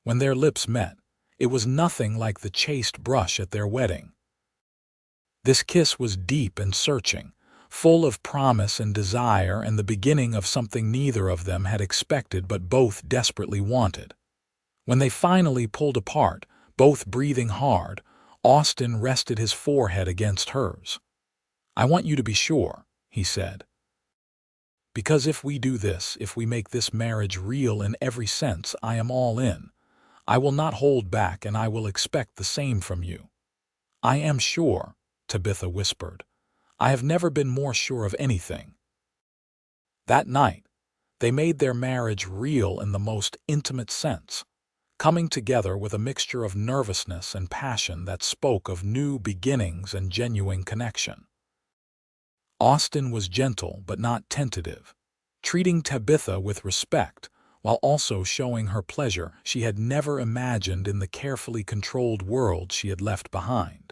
When their lips met, it was nothing like the chaste brush at their wedding. This kiss was deep and searching, full of promise and desire and the beginning of something neither of them had expected but both desperately wanted. When they finally pulled apart, both breathing hard, Austin rested his forehead against hers. I want you to be sure, he said. Because if we do this, if we make this marriage real in every sense, I am all in. I will not hold back and I will expect the same from you. I am sure, Tabitha whispered. I have never been more sure of anything. That night, they made their marriage real in the most intimate sense, coming together with a mixture of nervousness and passion that spoke of new beginnings and genuine connection. Austin was gentle but not tentative, treating Tabitha with respect while also showing her pleasure she had never imagined in the carefully controlled world she had left behind.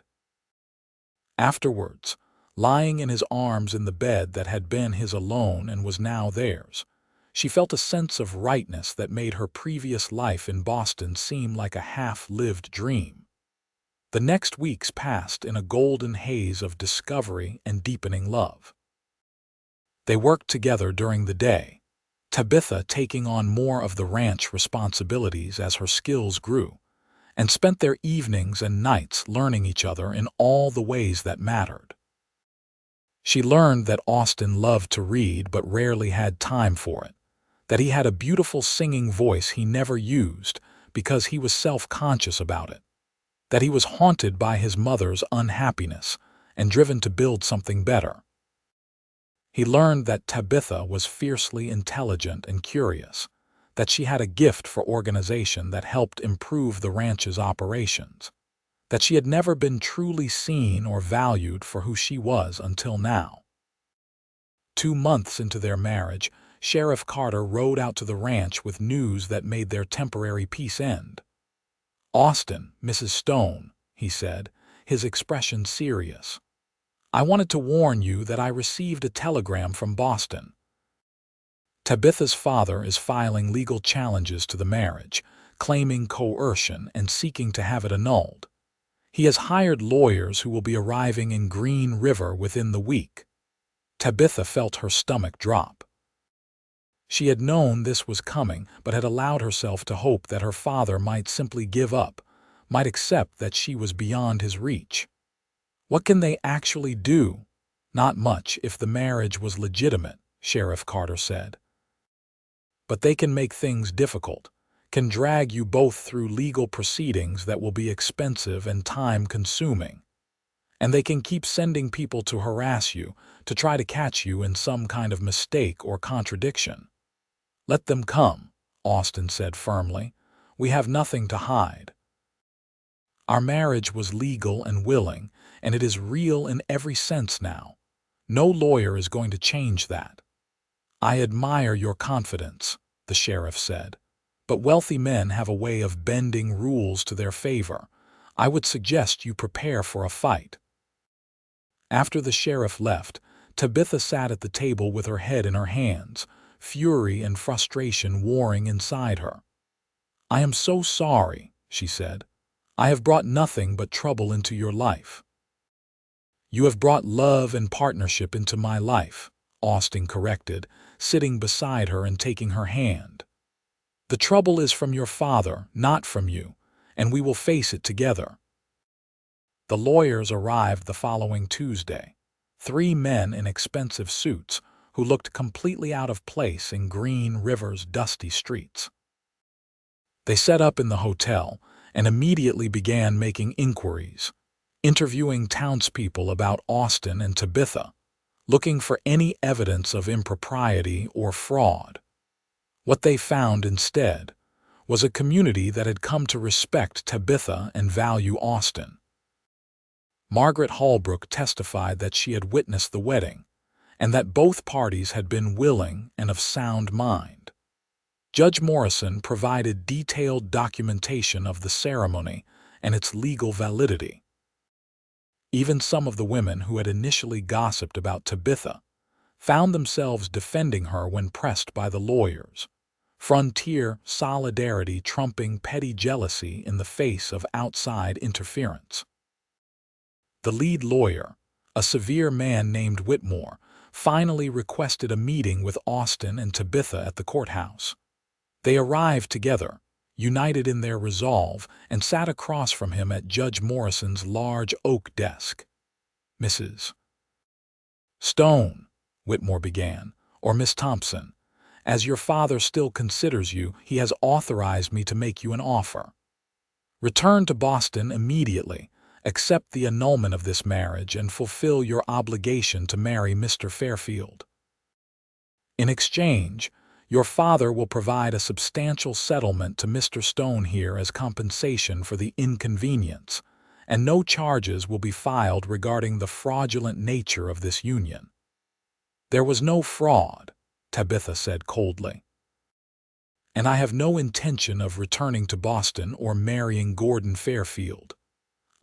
Afterwards, lying in his arms in the bed that had been his alone and was now theirs, she felt a sense of rightness that made her previous life in Boston seem like a half-lived dream. The next weeks passed in a golden haze of discovery and deepening love. They worked together during the day, Tabitha taking on more of the ranch responsibilities as her skills grew, and spent their evenings and nights learning each other in all the ways that mattered. She learned that Austin loved to read but rarely had time for it, that he had a beautiful singing voice he never used because he was self-conscious about it, that he was haunted by his mother's unhappiness and driven to build something better. He learned that Tabitha was fiercely intelligent and curious, that she had a gift for organization that helped improve the ranch's operations, that she had never been truly seen or valued for who she was until now. 2 months into their marriage, Sheriff Carter rode out to the ranch with news that made their temporary peace end. Austin, Mrs. Stone, he said, his expression serious. I wanted to warn you that I received a telegram from Boston. Tabitha's father is filing legal challenges to the marriage, claiming coercion and seeking to have it annulled. He has hired lawyers who will be arriving in Green River within the week. Tabitha felt her stomach drop. She had known this was coming, but had allowed herself to hope that her father might simply give up, might accept that she was beyond his reach. What can they actually do? Not much if the marriage was legitimate, Sheriff Carter said. But they can make things difficult, can drag you both through legal proceedings that will be expensive and time-consuming. And they can keep sending people to harass you, to try to catch you in some kind of mistake or contradiction. Let them come, Austin said firmly. We have nothing to hide. Our marriage was legal and willing, and it is real in every sense now. No lawyer is going to change that. I admire your confidence, the sheriff said, but wealthy men have a way of bending rules to their favor. I would suggest you prepare for a fight. After the sheriff left, Tabitha sat at the table with her head in her hands, fury and frustration warring inside her. I am so sorry, she said. I have brought nothing but trouble into your life. You have brought love and partnership into my life, Austin corrected, sitting beside her and taking her hand. The trouble is from your father, not from you, and we will face it together. The lawyers arrived the following Tuesday, 3 men in expensive suits who looked completely out of place in Green River's dusty streets. They set up in the hotel and immediately began making inquiries, interviewing townspeople about Austin and Tabitha, looking for any evidence of impropriety or fraud. What they found instead was a community that had come to respect Tabitha and value Austin. Margaret Holbrook testified that she had witnessed the wedding, and that both parties had been willing and of sound mind. Judge Morrison provided detailed documentation of the ceremony and its legal validity. Even some of the women who had initially gossiped about Tabitha found themselves defending her when pressed by the lawyers. Frontier solidarity trumping petty jealousy in the face of outside interference. The lead lawyer, a severe man named Whitmore, finally requested a meeting with Austin and Tabitha at the courthouse. They arrived together, united in their resolve, and sat across from him at Judge Morrison's large oak desk. "Mrs. Stone," Whitmore began, "or Miss Thompson, as your father still considers you, he has authorized me to make you an offer. Return to Boston immediately, accept the annulment of this marriage, and fulfill your obligation to marry Mr. Fairfield. In exchange, your father will provide a substantial settlement to Mr. Stone here as compensation for the inconvenience, and no charges will be filed regarding the fraudulent nature of this union." "There was no fraud," Tabitha said coldly. "And I have no intention of returning to Boston or marrying Gordon Fairfield.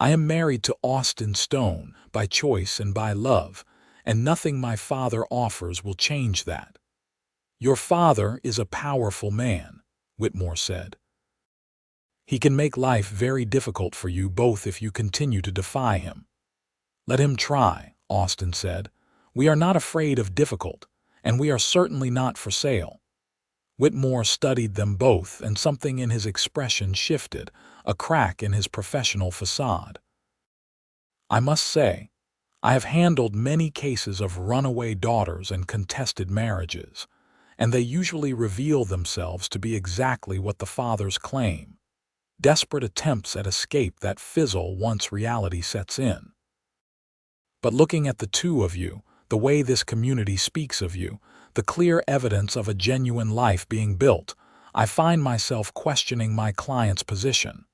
I am married to Austin Stone by choice and by love, and nothing my father offers will change that." "Your father is a powerful man," Whitmore said. "He can make life very difficult for you both if you continue to defy him." "Let him try," Austin said. "We are not afraid of difficult, and we are certainly not for sale." Whitmore studied them both, and something in his expression shifted, a crack in his professional facade. "I must say, I have handled many cases of runaway daughters and contested marriages, and they usually reveal themselves to be exactly what the fathers claim: desperate attempts at escape that fizzle once reality sets in. But looking at the two of you, the way this community speaks of you, the clear evidence of a genuine life being built, I find myself questioning my client's position."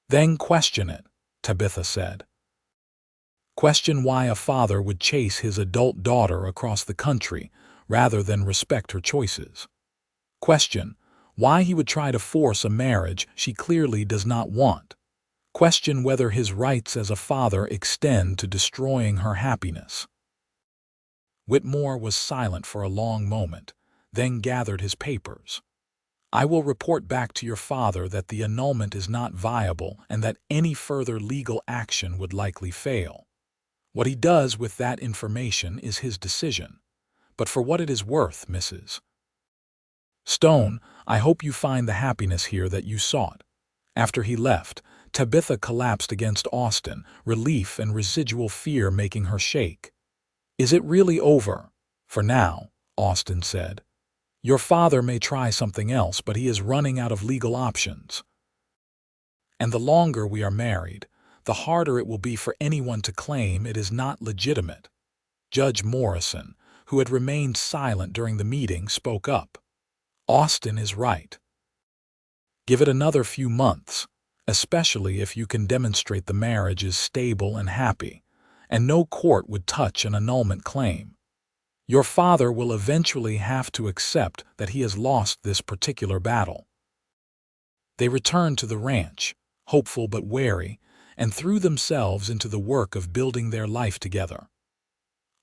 "Then question it," Tabitha said. "Question why a father would chase his adult daughter across the country rather than respect her choices. Question why he would try to force a marriage she clearly does not want. Question whether his rights as a father extend to destroying her happiness." Whitmore was silent for a long moment, then gathered his papers. "I will report back to your father that the annulment is not viable and that any further legal action would likely fail. What he does with that information is his decision. But for what it is worth, Mrs. Stone, I hope you find the happiness here that you sought." After he left, Tabitha collapsed against Austin, relief and residual fear making her shake. "Is it really over?" "For now," Austin said. "Your father may try something else, but he is running out of legal options. And the longer we are married, the harder it will be for anyone to claim it is not legitimate." Judge Morrison, who had remained silent during the meeting, spoke up. "Austin is right. Give it another few months, especially if you can demonstrate the marriage is stable and happy, and no court would touch an annulment claim. Your father will eventually have to accept that he has lost this particular battle." They returned to the ranch, hopeful but wary, and threw themselves into the work of building their life together.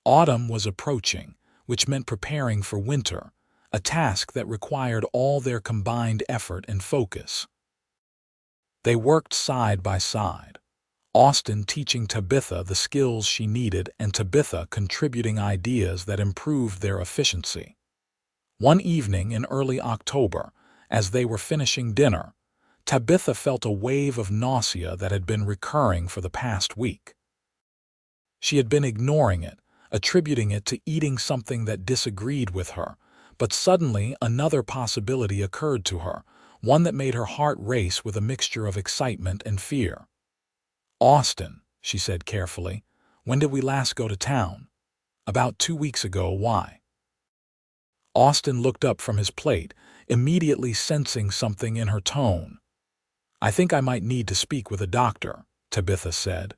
Autumn was approaching, which meant preparing for winter, a task that required all their combined effort and focus. They worked side by side, Austin teaching Tabitha the skills she needed and Tabitha contributing ideas that improved their efficiency. One evening in early October, as they were finishing dinner, Tabitha felt a wave of nausea that had been recurring for the past week. She had been ignoring it, attributing it to eating something that disagreed with her, but suddenly another possibility occurred to her, one that made her heart race with a mixture of excitement and fear. "Austin," she said carefully, "when did we last go to town?" About 2 weeks ago. Why? Austin looked up from his plate, immediately sensing something in her tone. I think I might need to speak with a doctor, Tabitha said.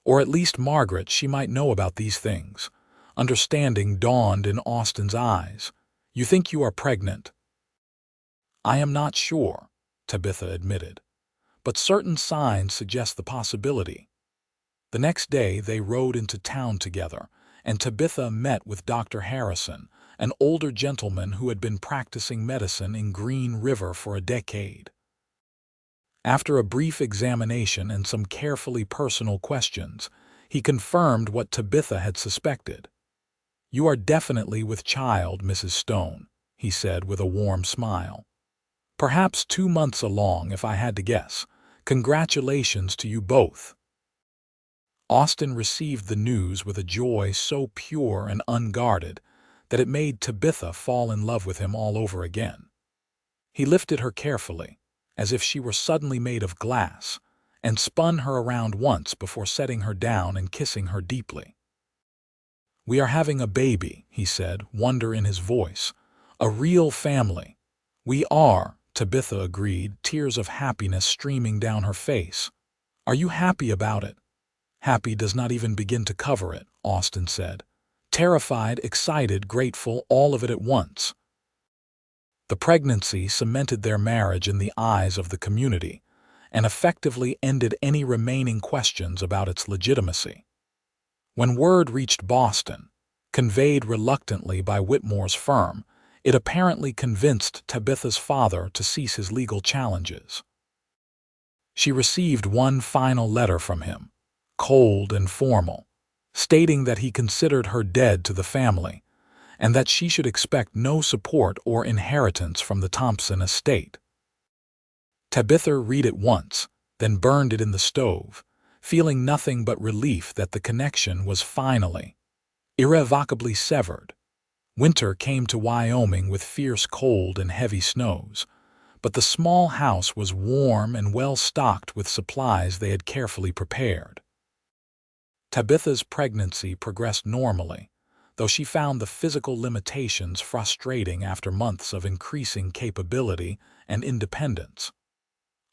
Or at least Margaret, she might know about these things. Understanding dawned in Austin's eyes. You think you are pregnant? I am not sure, Tabitha admitted. But certain signs suggest the possibility. The next day they rode into town together, and Tabitha met with Dr. Harrison, an older gentleman who had been practicing medicine in Green River for a decade. After a brief examination and some carefully personal questions, he confirmed what Tabitha had suspected. You are definitely with child, Mrs. Stone, he said with a warm smile. Perhaps 2 months along, if I had to guess. Congratulations to you both. Austin received the news with a joy so pure and unguarded that it made Tabitha fall in love with him all over again. He lifted her carefully, as if she were suddenly made of glass, and spun her around once before setting her down and kissing her deeply. We are having a baby, he said, wonder in his voice. A real family. We are, Tabitha agreed, tears of happiness streaming down her face. Are you happy about it? Happy does not even begin to cover it, Austin said. Terrified, excited, grateful, all of it at once. The pregnancy cemented their marriage in the eyes of the community and effectively ended any remaining questions about its legitimacy. When word reached Boston, conveyed reluctantly by Whitmore's firm, it apparently convinced Tabitha's father to cease his legal challenges. She received one final letter from him, cold and formal, stating that he considered her dead to the family and that she should expect no support or inheritance from the Thompson estate. Tabitha read it once, then burned it in the stove, feeling nothing but relief that the connection was finally, irrevocably severed. Winter came to Wyoming with fierce cold and heavy snows, but the small house was warm and well stocked with supplies they had carefully prepared. Tabitha's pregnancy progressed normally, though she found the physical limitations frustrating after months of increasing capability and independence.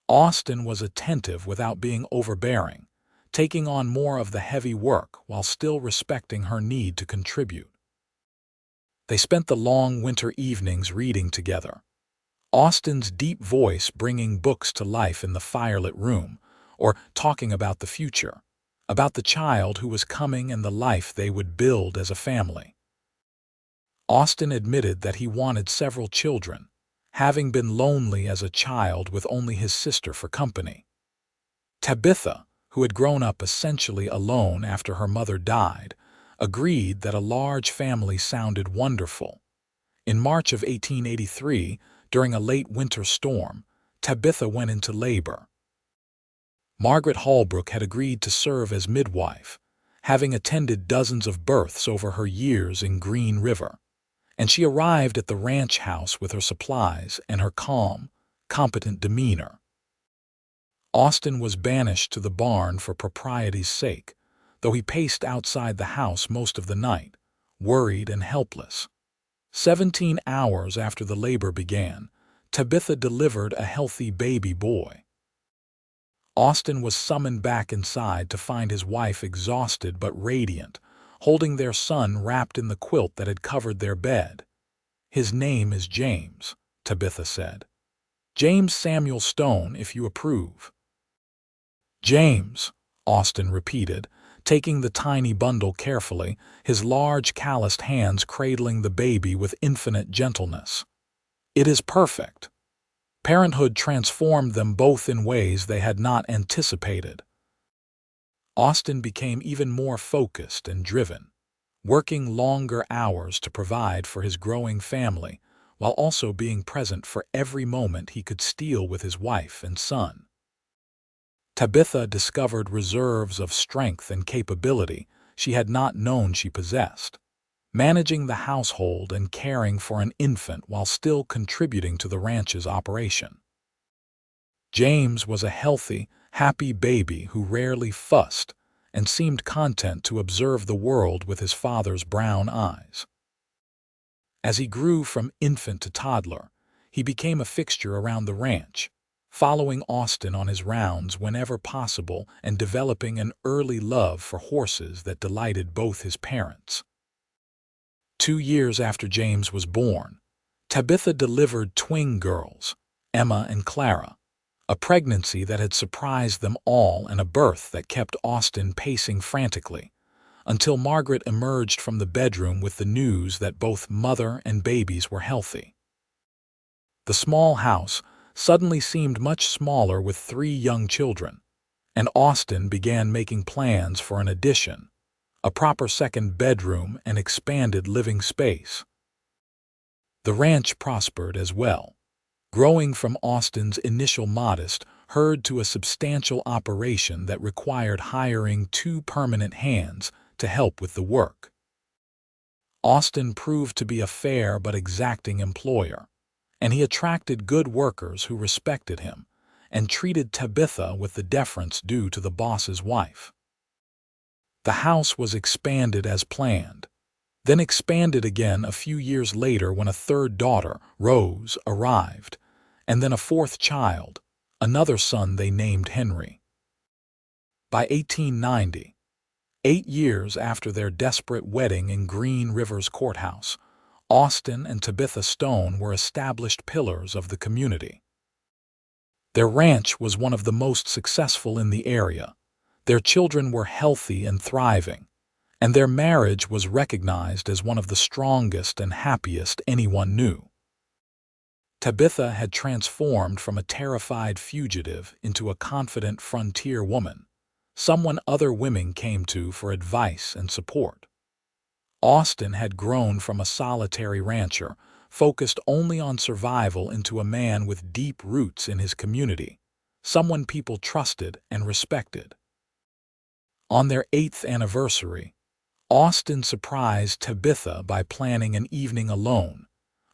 Austin was attentive without being overbearing, taking on more of the heavy work while still respecting her need to contribute. They spent the long winter evenings reading together, Austin's deep voice bringing books to life in the firelit room, or talking about the future, about the child who was coming and the life they would build as a family. Austin admitted that he wanted several children, having been lonely as a child with only his sister for company. Tabitha, who had grown up essentially alone after her mother died, agreed that a large family sounded wonderful. In March of 1883, during a late winter storm, Tabitha went into labor. Margaret Holbrook had agreed to serve as midwife, having attended dozens of births over her years in Green River, and she arrived at the ranch house with her supplies and her calm, competent demeanor. Austin was banished to the barn for propriety's sake, though he paced outside the house most of the night, worried and helpless. 17 hours after the labor began, Tabitha delivered a healthy baby boy. Austin was summoned back inside to find his wife exhausted but radiant, holding their son wrapped in the quilt that had covered their bed. His name is James, Tabitha said. James Samuel Stone, if you approve. James, Austin repeated, taking the tiny bundle carefully, his large calloused hands cradling the baby with infinite gentleness. It is perfect. Parenthood transformed them both in ways they had not anticipated. Austin became even more focused and driven, working longer hours to provide for his growing family, while also being present for every moment he could steal with his wife and son. Tabitha discovered reserves of strength and capability she had not known she possessed, managing the household and caring for an infant while still contributing to the ranch's operation. James was a healthy, happy baby who rarely fussed and seemed content to observe the world with his father's brown eyes. As he grew from infant to toddler, he became a fixture around the ranch, following Austin on his rounds whenever possible and developing an early love for horses that delighted both his parents. 2 years after James was born, Tabitha delivered twin girls, Emma and Clara, a pregnancy that had surprised them all and a birth that kept Austin pacing frantically, until Margaret emerged from the bedroom with the news that both mother and babies were healthy. The small house suddenly seemed much smaller with 3 young children, and Austin began making plans for an addition, a proper second bedroom and expanded living space. The ranch prospered as well, growing from Austin's initial modest herd to a substantial operation that required hiring 2 permanent hands to help with the work. Austin proved to be a fair but exacting employer, and he attracted good workers who respected him and treated Tabitha with the deference due to the boss's wife. The house was expanded as planned, then expanded again a few years later when a 3rd daughter, Rose, arrived, and then a 4th child, another son they named Henry. By 1890, 8 years after their desperate wedding in Green River's courthouse, Austin and Tabitha Stone were established pillars of the community. Their ranch was one of the most successful in the area. Their children were healthy and thriving, and their marriage was recognized as one of the strongest and happiest anyone knew. Tabitha had transformed from a terrified fugitive into a confident frontier woman, someone other women came to for advice and support. Austin had grown from a solitary rancher, focused only on survival, into a man with deep roots in his community, someone people trusted and respected. On their 8th anniversary, Austin surprised Tabitha by planning an evening alone,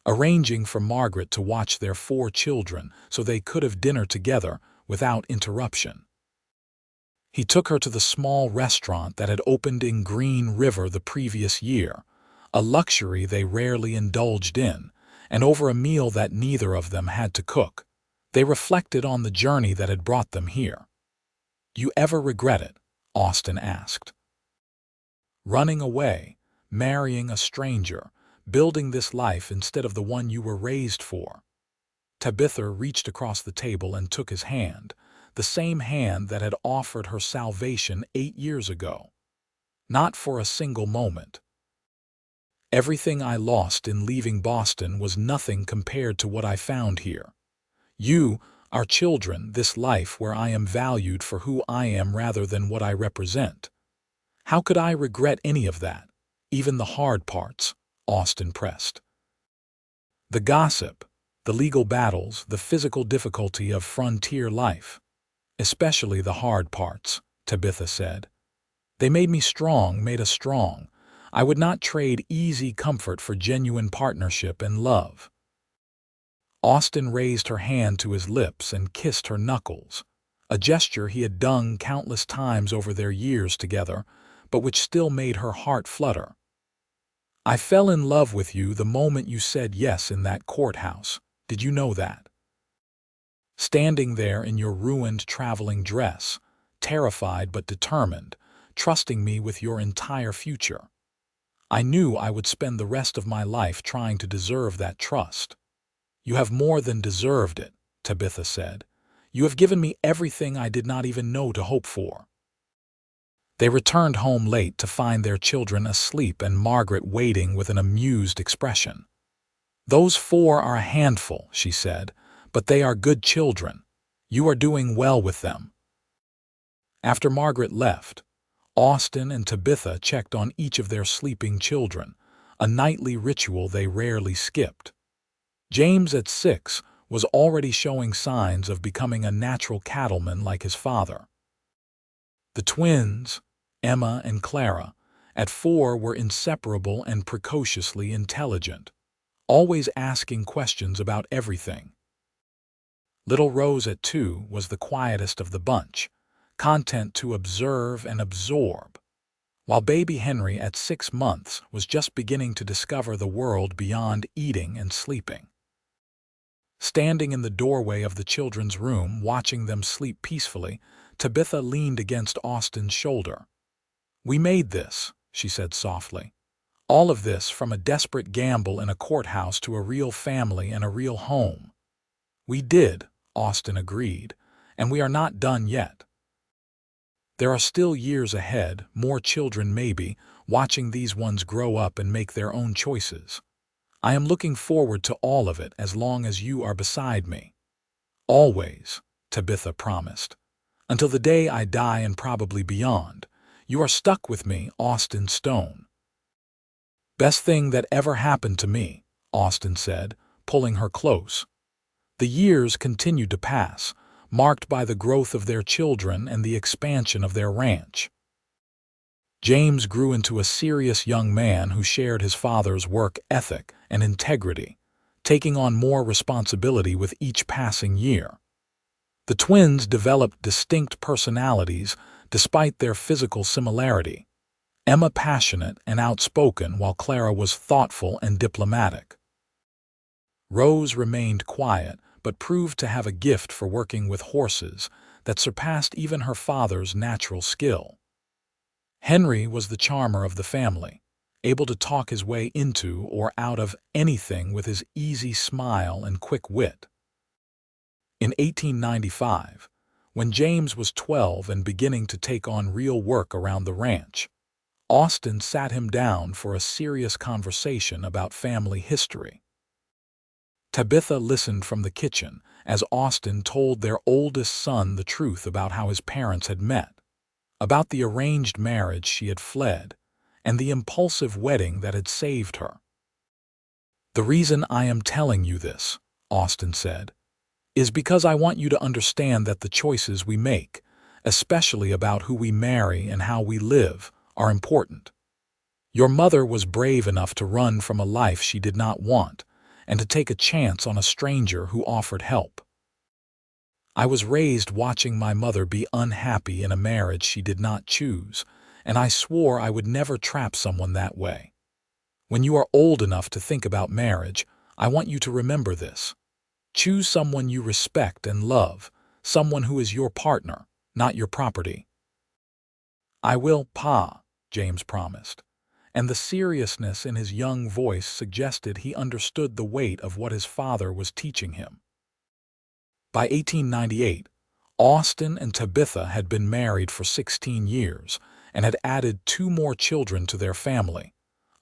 arranging for Margaret to watch their 4 children so they could have dinner together without interruption. He took her to the small restaurant that had opened in Green River the previous year, a luxury they rarely indulged in, and over a meal that neither of them had to cook, they reflected on the journey that had brought them here. "You ever regret it?" Austin asked. "Running away, marrying a stranger, building this life instead of the one you were raised for." Tabitha reached across the table and took his hand, the same hand that had offered her salvation 8 years ago. "Not for a single moment. Everything I lost in leaving Boston was nothing compared to what I found here. You, our children, this life where I am valued for who I am rather than what I represent. How could I regret any of that, even the hard parts?" Austin pressed. "The gossip, the legal battles, the physical difficulty of frontier life. Especially the hard parts," Tabitha said. "They made me strong, made us strong. I would not trade easy comfort for genuine partnership and love." Austin raised her hand to his lips and kissed her knuckles, a gesture he had done countless times over their years together, but which still made her heart flutter. "I fell in love with you the moment you said yes in that courthouse. Did you know that? Standing there in your ruined traveling dress, terrified but determined, trusting me with your entire future. I knew I would spend the rest of my life trying to deserve that trust." "You have more than deserved it," Tabitha said. "You have given me everything I did not even know to hope for." They returned home late to find their children asleep and Margaret waiting with an amused expression. "Those 4 are a handful," she said, "but they are good children. You are doing well with them." After Margaret left, Austin and Tabitha checked on each of their sleeping children, a nightly ritual they rarely skipped. James, at 6, was already showing signs of becoming a natural cattleman like his father. The twins, Emma and Clara, at 4 were inseparable and precociously intelligent, always asking questions about everything. Little Rose, at 2, was the quietest of the bunch, content to observe and absorb, while baby Henry at 6 months was just beginning to discover the world beyond eating and sleeping. Standing in the doorway of the children's room, watching them sleep peacefully, Tabitha leaned against Austin's shoulder. "We made this," she said softly. "All of this from a desperate gamble in a courthouse to a real family and a real home." "We did," Austin agreed, "and we are not done yet. There are still years ahead, more children maybe, watching these ones grow up and make their own choices. I am looking forward to all of it as long as you are beside me." "Always," Tabitha promised. "Until the day I die and probably beyond. You are stuck with me, Austin Stone." "Best thing that ever happened to me," Austin said, pulling her close. The years continued to pass, marked by the growth of their children and the expansion of their ranch. James grew into a serious young man who shared his father's work ethic and integrity, taking on more responsibility with each passing year. The twins developed distinct personalities despite their physical similarity. Emma passionate and outspoken, while Clara was thoughtful and diplomatic. Rose remained quiet, but proved to have a gift for working with horses that surpassed even her father's natural skill. Henry was the charmer of the family, able to talk his way into or out of anything with his easy smile and quick wit. In 1895, when James was 12 and beginning to take on real work around the ranch, Austin sat him down for a serious conversation about family history. Tabitha listened from the kitchen as Austin told their oldest son the truth about how his parents had met, about the arranged marriage she had fled, and the impulsive wedding that had saved her. "The reason I am telling you this," Austin said, "is because I want you to understand that the choices we make, especially about who we marry and how we live, are important. Your mother was brave enough to run from a life she did not want and to take a chance on a stranger who offered help. I was raised watching my mother be unhappy in a marriage she did not choose, and I swore I would never trap someone that way. When you are old enough to think about marriage, I want you to remember this. Choose someone you respect and love, someone who is your partner, not your property." "I will, Pa," James promised, and the seriousness in his young voice suggested he understood the weight of what his father was teaching him. By 1898, Austin and Tabitha had been married for 16 years and had added 2 more children to their family,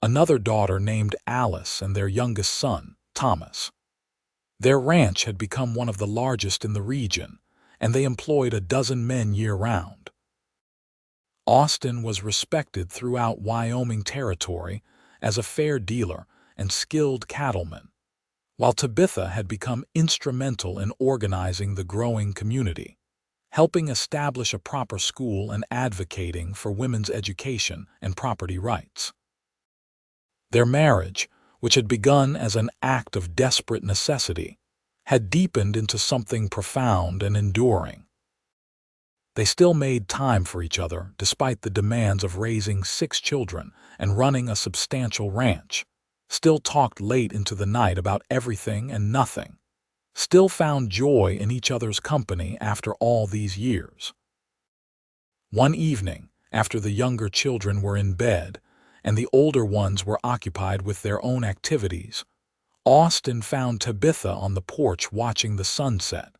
another daughter named Alice and their youngest son, Thomas. Their ranch had become one of the largest in the region, and they employed a dozen men year-round. Austin was respected throughout Wyoming territory as a fair dealer and skilled cattleman, while Tabitha had become instrumental in organizing the growing community, helping establish a proper school and advocating for women's education and property rights. Their marriage, which had begun as an act of desperate necessity, had deepened into something profound and enduring. They still made time for each other despite the demands of raising 6 children and running a substantial ranch, still talked late into the night about everything and nothing, still found joy in each other's company after all these years. One evening, after the younger children were in bed and the older ones were occupied with their own activities, Austin found Tabitha on the porch watching the sunset,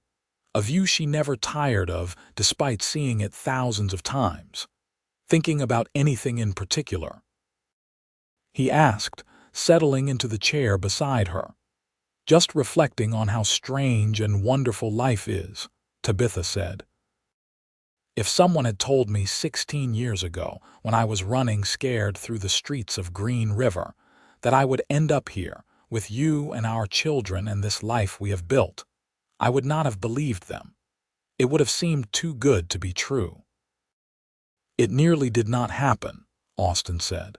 a view she never tired of despite seeing it thousands of times. "Thinking about anything in particular?" he asked, settling into the chair beside her. "Just reflecting on how strange and wonderful life is," Tabitha said. "If someone had told me 16 years ago, when I was running scared through the streets of Green River, that I would end up here, with you and our children and this life we have built, I would not have believed them. It would have seemed too good to be true." "It nearly did not happen," Austin said.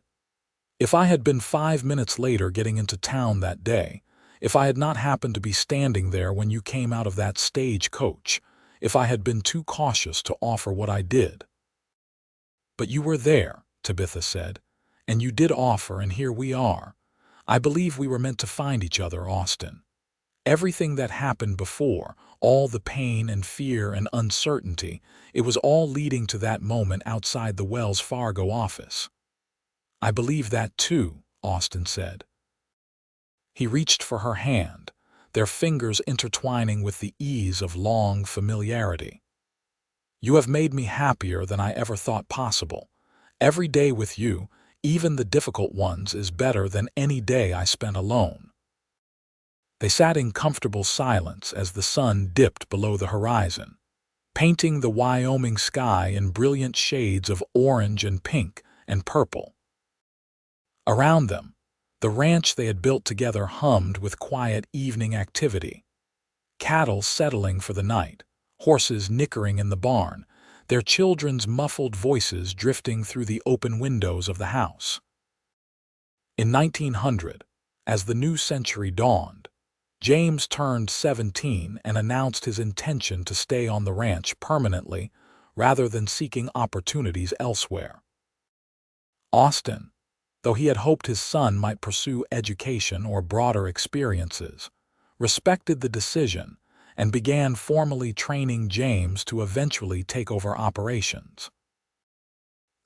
"If I had been 5 minutes later getting into town that day, if I had not happened to be standing there when you came out of that stage coach, if I had been too cautious to offer what I did. But you were there, Tabitha said, and you did offer, and here we are. I believe we were meant to find each other, Austin. Everything that happened before, all the pain and fear and uncertainty, it was all leading to that moment outside the Wells Fargo office. I believe that too, Austin said. He reached for her hand, their fingers intertwining with the ease of long familiarity. You have made me happier than I ever thought possible. Every day with you, even the difficult ones, is better than any day I spent alone. They sat in comfortable silence as the sun dipped below the horizon, painting the Wyoming sky in brilliant shades of orange and pink and purple. Around them, the ranch they had built together hummed with quiet evening activity. Cattle settling for the night, horses nickering in the barn, their children's muffled voices drifting through the open windows of the house. In 1900, as the new century dawned, James turned 17 and announced his intention to stay on the ranch permanently rather than seeking opportunities elsewhere. Austin, though he had hoped his son might pursue education or broader experiences, respected the decision and began formally training James to eventually take over operations.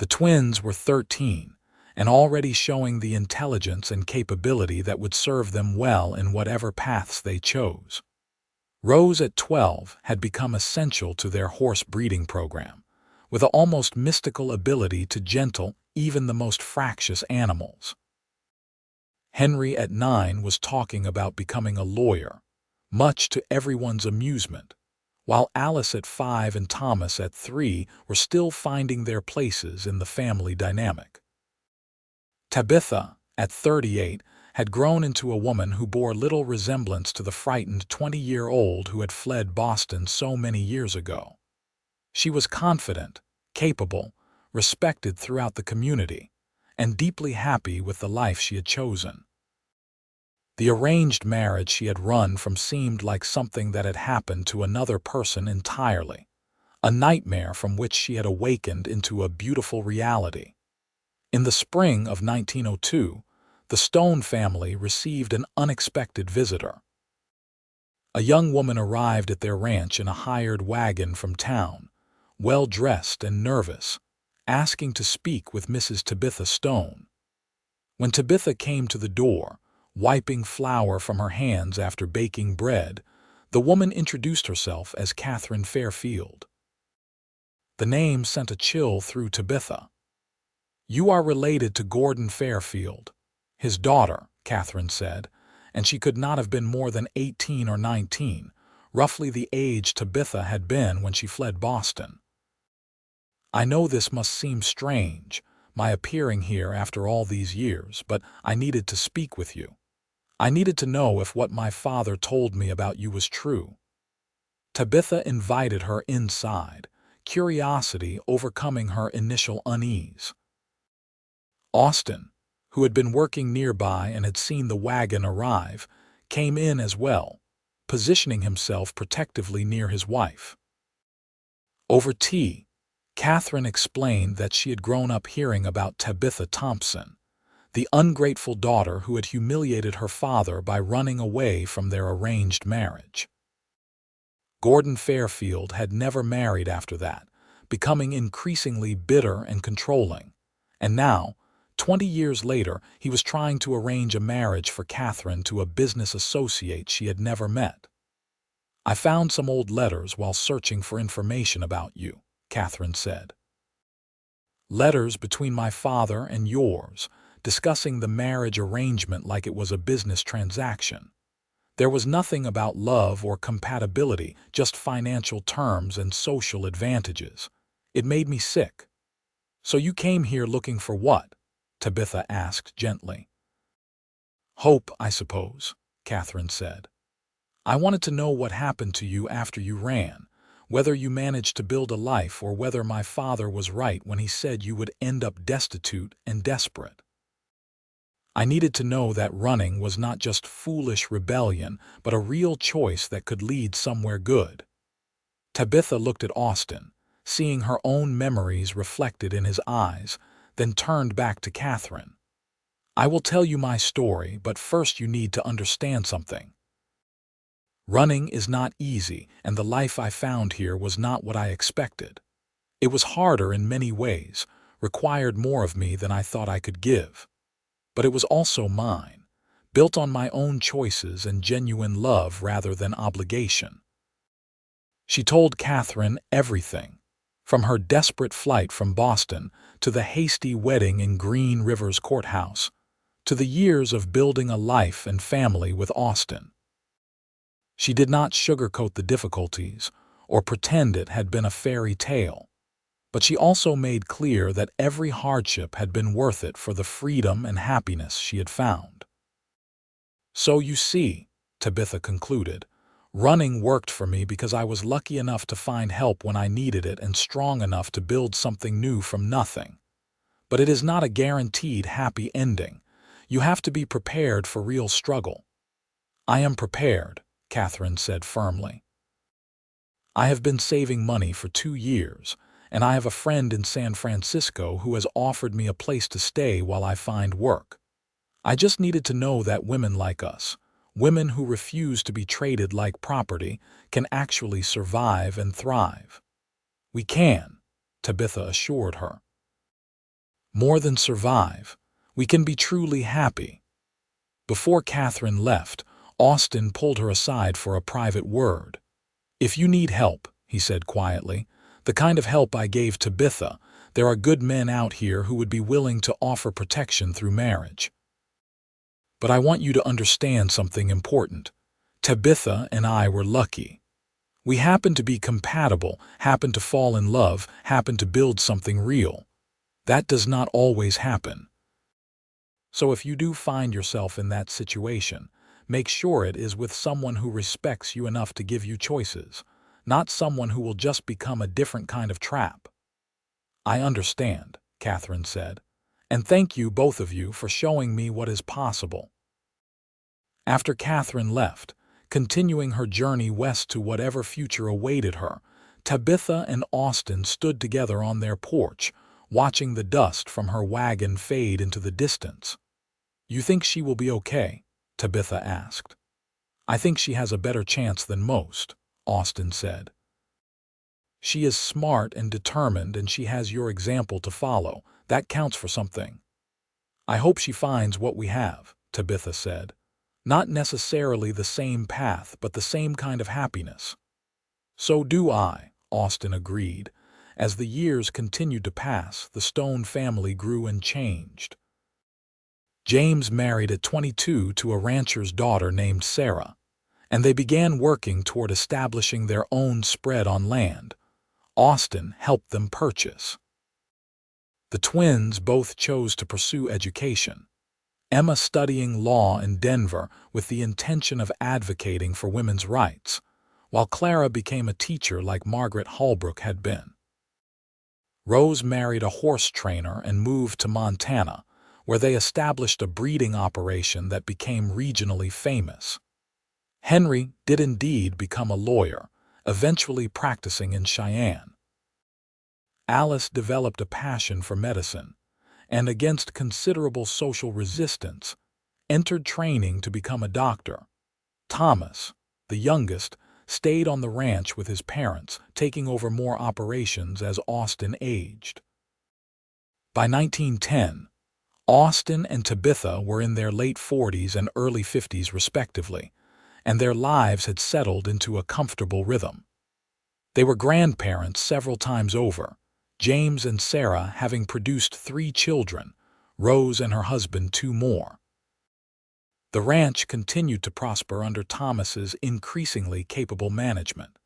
The twins were 13 and already showing the intelligence and capability that would serve them well in whatever paths they chose. Rose at 12 had become essential to their horse breeding program, with an almost mystical ability to gentle even the most fractious animals. Henry at 9 was talking about becoming a lawyer, much to everyone's amusement, while Alice at 5 and Thomas at 3 were still finding their places in the family dynamic. Tabitha, at 38, had grown into a woman who bore little resemblance to the frightened 20-year-old who had fled Boston so many years ago. She was confident, capable, respected throughout the community, and deeply happy with the life she had chosen. The arranged marriage she had run from seemed like something that had happened to another person entirely, a nightmare from which she had awakened into a beautiful reality. In the spring of 1902, the Stone family received an unexpected visitor. A young woman arrived at their ranch in a hired wagon from town, well-dressed and nervous, asking to speak with Mrs. Tabitha Stone. When Tabitha came to the door, wiping flour from her hands after baking bread, the woman introduced herself as Catherine Fairfield. The name sent a chill through Tabitha. "You are related to Gordon Fairfield, his daughter," Catherine said, and she could not have been more than 18 or 19, roughly the age Tabitha had been when she fled Boston. "I know this must seem strange, my appearing here after all these years, but I needed to speak with you. I needed to know if what my father told me about you was true." Tabitha invited her inside, curiosity overcoming her initial unease. Austin, who had been working nearby and had seen the wagon arrive, came in as well, positioning himself protectively near his wife. Over tea, Catherine explained that she had grown up hearing about Tabitha Thompson, the ungrateful daughter who had humiliated her father by running away from their arranged marriage. Gordon Fairfield had never married after that, becoming increasingly bitter and controlling, and now, 20 years later, he was trying to arrange a marriage for Catherine to a business associate she had never met. "I found some old letters while searching for information about you," Catherine said. "Letters between my father and yours, discussing the marriage arrangement like it was a business transaction. There was nothing about love or compatibility, just financial terms and social advantages. It made me sick." "So you came here looking for what?" Tabitha asked gently. "Hope, I suppose," Catherine said. "I wanted to know what happened to you after you ran, whether you managed to build a life or whether my father was right when he said you would end up destitute and desperate. I needed to know that running was not just foolish rebellion, but a real choice that could lead somewhere good." Tabitha looked at Austin, seeing her own memories reflected in his eyes, then turned back to Catherine. "I will tell you my story, but first you need to understand something. Running is not easy, and the life I found here was not what I expected. It was harder in many ways, required more of me than I thought I could give. But it was also mine, built on my own choices and genuine love rather than obligation." She told Catherine everything, from her desperate flight from Boston to the hasty wedding in Green River's courthouse, to the years of building a life and family with Austin. She did not sugarcoat the difficulties or pretend it had been a fairy tale, but she also made clear that every hardship had been worth it for the freedom and happiness she had found. "So you see," Tabitha concluded, "running worked for me because I was lucky enough to find help when I needed it and strong enough to build something new from nothing. But it is not a guaranteed happy ending. You have to be prepared for real struggle." "I am prepared," Catherine said firmly. "I have been saving money for 2 years, and I have a friend in San Francisco who has offered me a place to stay while I find work. I just needed to know that women like us, women who refuse to be traded like property, can actually survive and thrive." "We can," Tabitha assured her. "More than survive, we can be truly happy." Before Catherine left, Austin pulled her aside for a private word. "If you need help," he said quietly, "the kind of help I gave Tabitha, there are good men out here who would be willing to offer protection through marriage. But I want you to understand something important. Tabitha and I were lucky. We happened to be compatible, happened to fall in love, happened to build something real. That does not always happen. So if you do find yourself in that situation, make sure it is with someone who respects you enough to give you choices, not someone who will just become a different kind of trap." "I understand," Catherine said, "and thank you both of you for showing me what is possible." After Catherine left, continuing her journey west to whatever future awaited her, Tabitha and Austin stood together on their porch, watching the dust from her wagon fade into the distance. "You think she will be okay?" Tabitha asked. "I think she has a better chance than most," Austin said. "She is smart and determined, and she has your example to follow. That counts for something." "I hope she finds what we have," Tabitha said. "Not necessarily the same path, but the same kind of happiness." "So do I," Austin agreed. As the years continued to pass, the Stone family grew and changed. James married at 22 to a rancher's daughter named Sarah, and they began working toward establishing their own spread on land. Austin helped them purchase. The twins both chose to pursue education, Emma studying law in Denver with the intention of advocating for women's rights, while Clara became a teacher like Margaret Holbrook had been. Rose married a horse trainer and moved to Montana, where they established a breeding operation that became regionally famous. Henry did indeed become a lawyer, eventually practicing in Cheyenne. Alice developed a passion for medicine, and against considerable social resistance, entered training to become a doctor. Thomas, the youngest, stayed on the ranch with his parents, taking over more operations as Austin aged. By 1910, Austin and Tabitha were in their late 40s and early 50s respectively, and their lives had settled into a comfortable rhythm. They were grandparents several times over, James and Sarah having produced 3 children, Rose and her husband 2 more. The ranch continued to prosper under Thomas's increasingly capable management,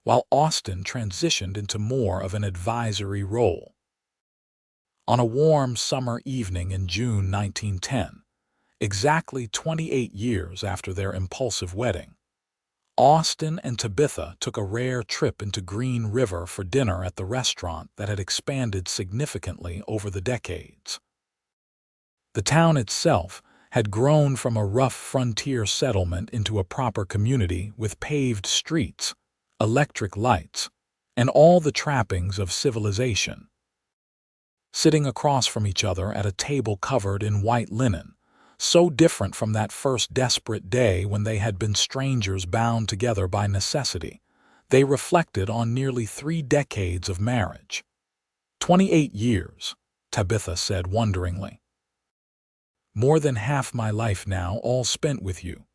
while Austin transitioned into more of an advisory role. On a warm summer evening in June 1910, exactly 28 years after their impulsive wedding, Austin and Tabitha took a rare trip into Green River for dinner at the restaurant that had expanded significantly over the decades. The town itself had grown from a rough frontier settlement into a proper community with paved streets, electric lights, and all the trappings of civilization. Sitting across from each other at a table covered in white linen, so different from that first desperate day when they had been strangers bound together by necessity, they reflected on nearly 3 decades of marriage. 28 years, Tabitha said wonderingly. More than half my life now, all spent with you.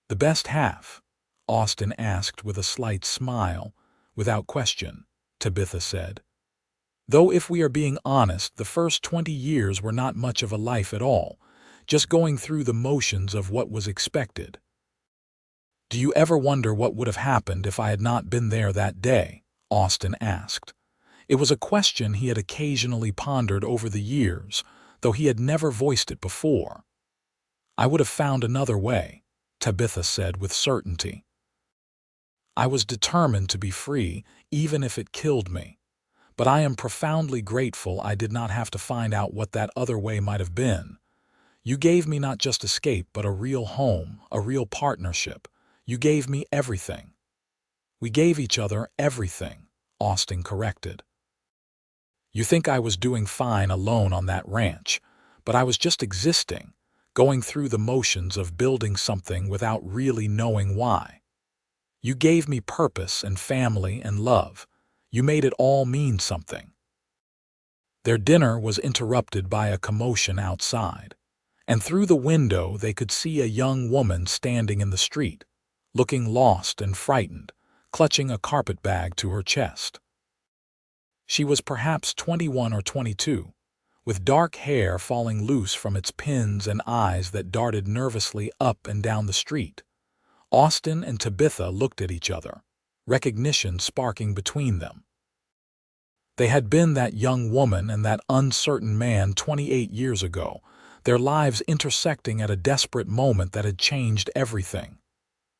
The best half? Austin asked with a slight smile. Without question, Tabitha said. Though if we are being honest, the first 20 years were not much of a life at all, just going through the motions of what was expected. Do you ever wonder what would have happened if I had not been there that day? Austin asked. It was a question he had occasionally pondered over the years, though he had never voiced it before. I would have found another way, Tabitha said with certainty. I was determined to be free, even if it killed me. But I am profoundly grateful I did not have to find out what that other way might have been. You gave me not just escape, but a real home, a real partnership. You gave me everything. We gave each other everything, Austin corrected. You think I was doing fine alone on that ranch, but I was just existing, going through the motions of building something without really knowing why. You gave me purpose and family and love. You made it all mean something. Their dinner was interrupted by a commotion outside, and through the window they could see a young woman standing in the street, looking lost and frightened, clutching a carpet bag to her chest. She was perhaps 21 or 22, with dark hair falling loose from its pins and eyes that darted nervously up and down the street. Austin and Tabitha looked at each other, recognition sparking between them. They had been that young woman and that uncertain man 28 years ago, their lives intersecting at a desperate moment that had changed everything.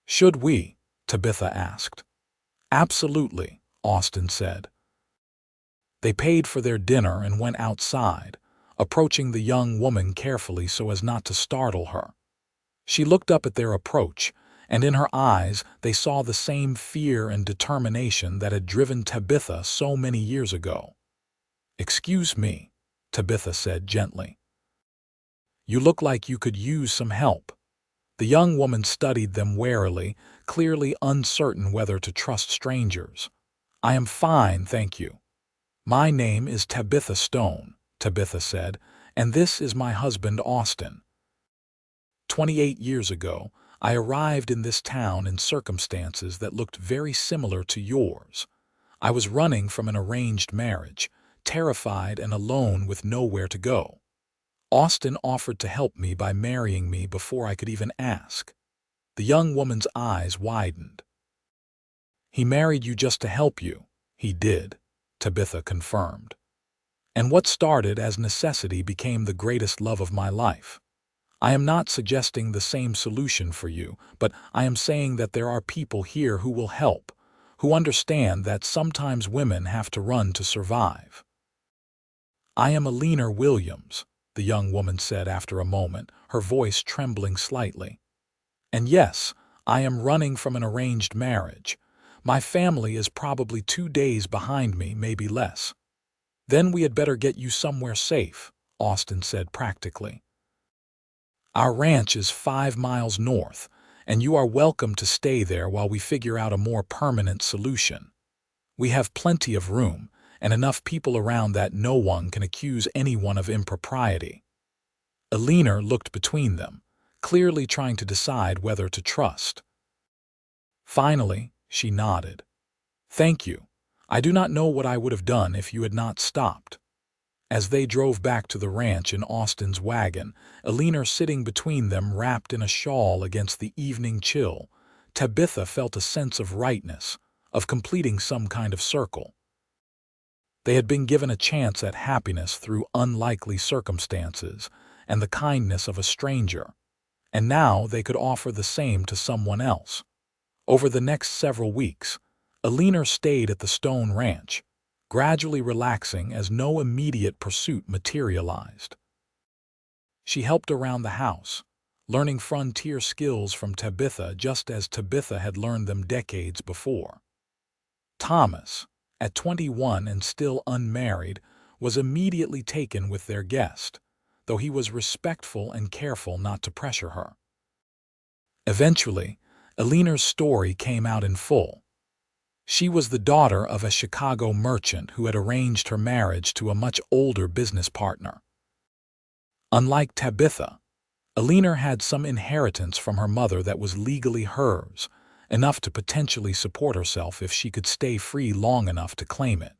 Should we? Tabitha asked. Absolutely, Austin said. They paid for their dinner and went outside, approaching the young woman carefully so as not to startle her. She looked up at their approach, and in her eyes they saw the same fear and determination that had driven Tabitha so many years ago. Excuse me, Tabitha said gently. You look like you could use some help. The young woman studied them warily, clearly uncertain whether to trust strangers. I am fine, thank you. My name is Tabitha Stone, Tabitha said, and this is my husband Austin. 28 years ago, I arrived in this town in circumstances that looked very similar to yours. I was running from an arranged marriage, terrified and alone with nowhere to go. Austin offered to help me by marrying me before I could even ask. The young woman's eyes widened. He married you just to help you? He did, Tabitha confirmed. And what started as necessity became the greatest love of my life. I am not suggesting the same solution for you, but I am saying that there are people here who will help, who understand that sometimes women have to run to survive. I am Alina Williams, the young woman said after a moment, her voice trembling slightly. And yes, I am running from an arranged marriage. My family is probably 2 days behind me, maybe less. Then we had better get you somewhere safe, Austin said practically. Our ranch is 5 miles north, and you are welcome to stay there while we figure out a more permanent solution. We have plenty of room, and enough people around that no one can accuse anyone of impropriety. Alina looked between them, clearly trying to decide whether to trust. Finally, she nodded. Thank you. I do not know what I would have done if you had not stopped. As they drove back to the ranch in Austin's wagon, Alina sitting between them wrapped in a shawl against the evening chill, Tabitha felt a sense of rightness, of completing some kind of circle. They had been given a chance at happiness through unlikely circumstances and the kindness of a stranger, and now they could offer the same to someone else. Over the next several weeks, Alina stayed at the Stone Ranch, gradually relaxing as no immediate pursuit materialized. She helped around the house, learning frontier skills from Tabitha just as Tabitha had learned them decades before. Thomas, at 21 and still unmarried, was immediately taken with their guest, though he was respectful and careful not to pressure her. Eventually, Eleanor's story came out in full. She was the daughter of a Chicago merchant who had arranged her marriage to a much older business partner. Unlike Tabitha, Eleanor had some inheritance from her mother that was legally hers, enough to potentially support herself if she could stay free long enough to claim it.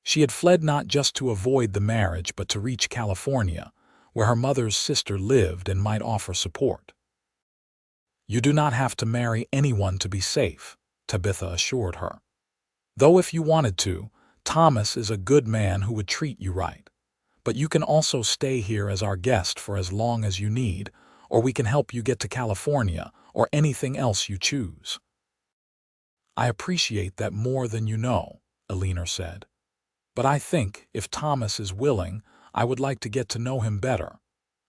She had fled not just to avoid the marriage but to reach California, where her mother's sister lived and might offer support. "You do not have to marry anyone to be safe," Tabitha assured her. "Though if you wanted to, Thomas is a good man who would treat you right. But you can also stay here as our guest for as long as you need, or we can help you get to California, or anything else you choose." "I appreciate that more than you know," Eleanor said. "But I think, if Thomas is willing, I would like to get to know him better.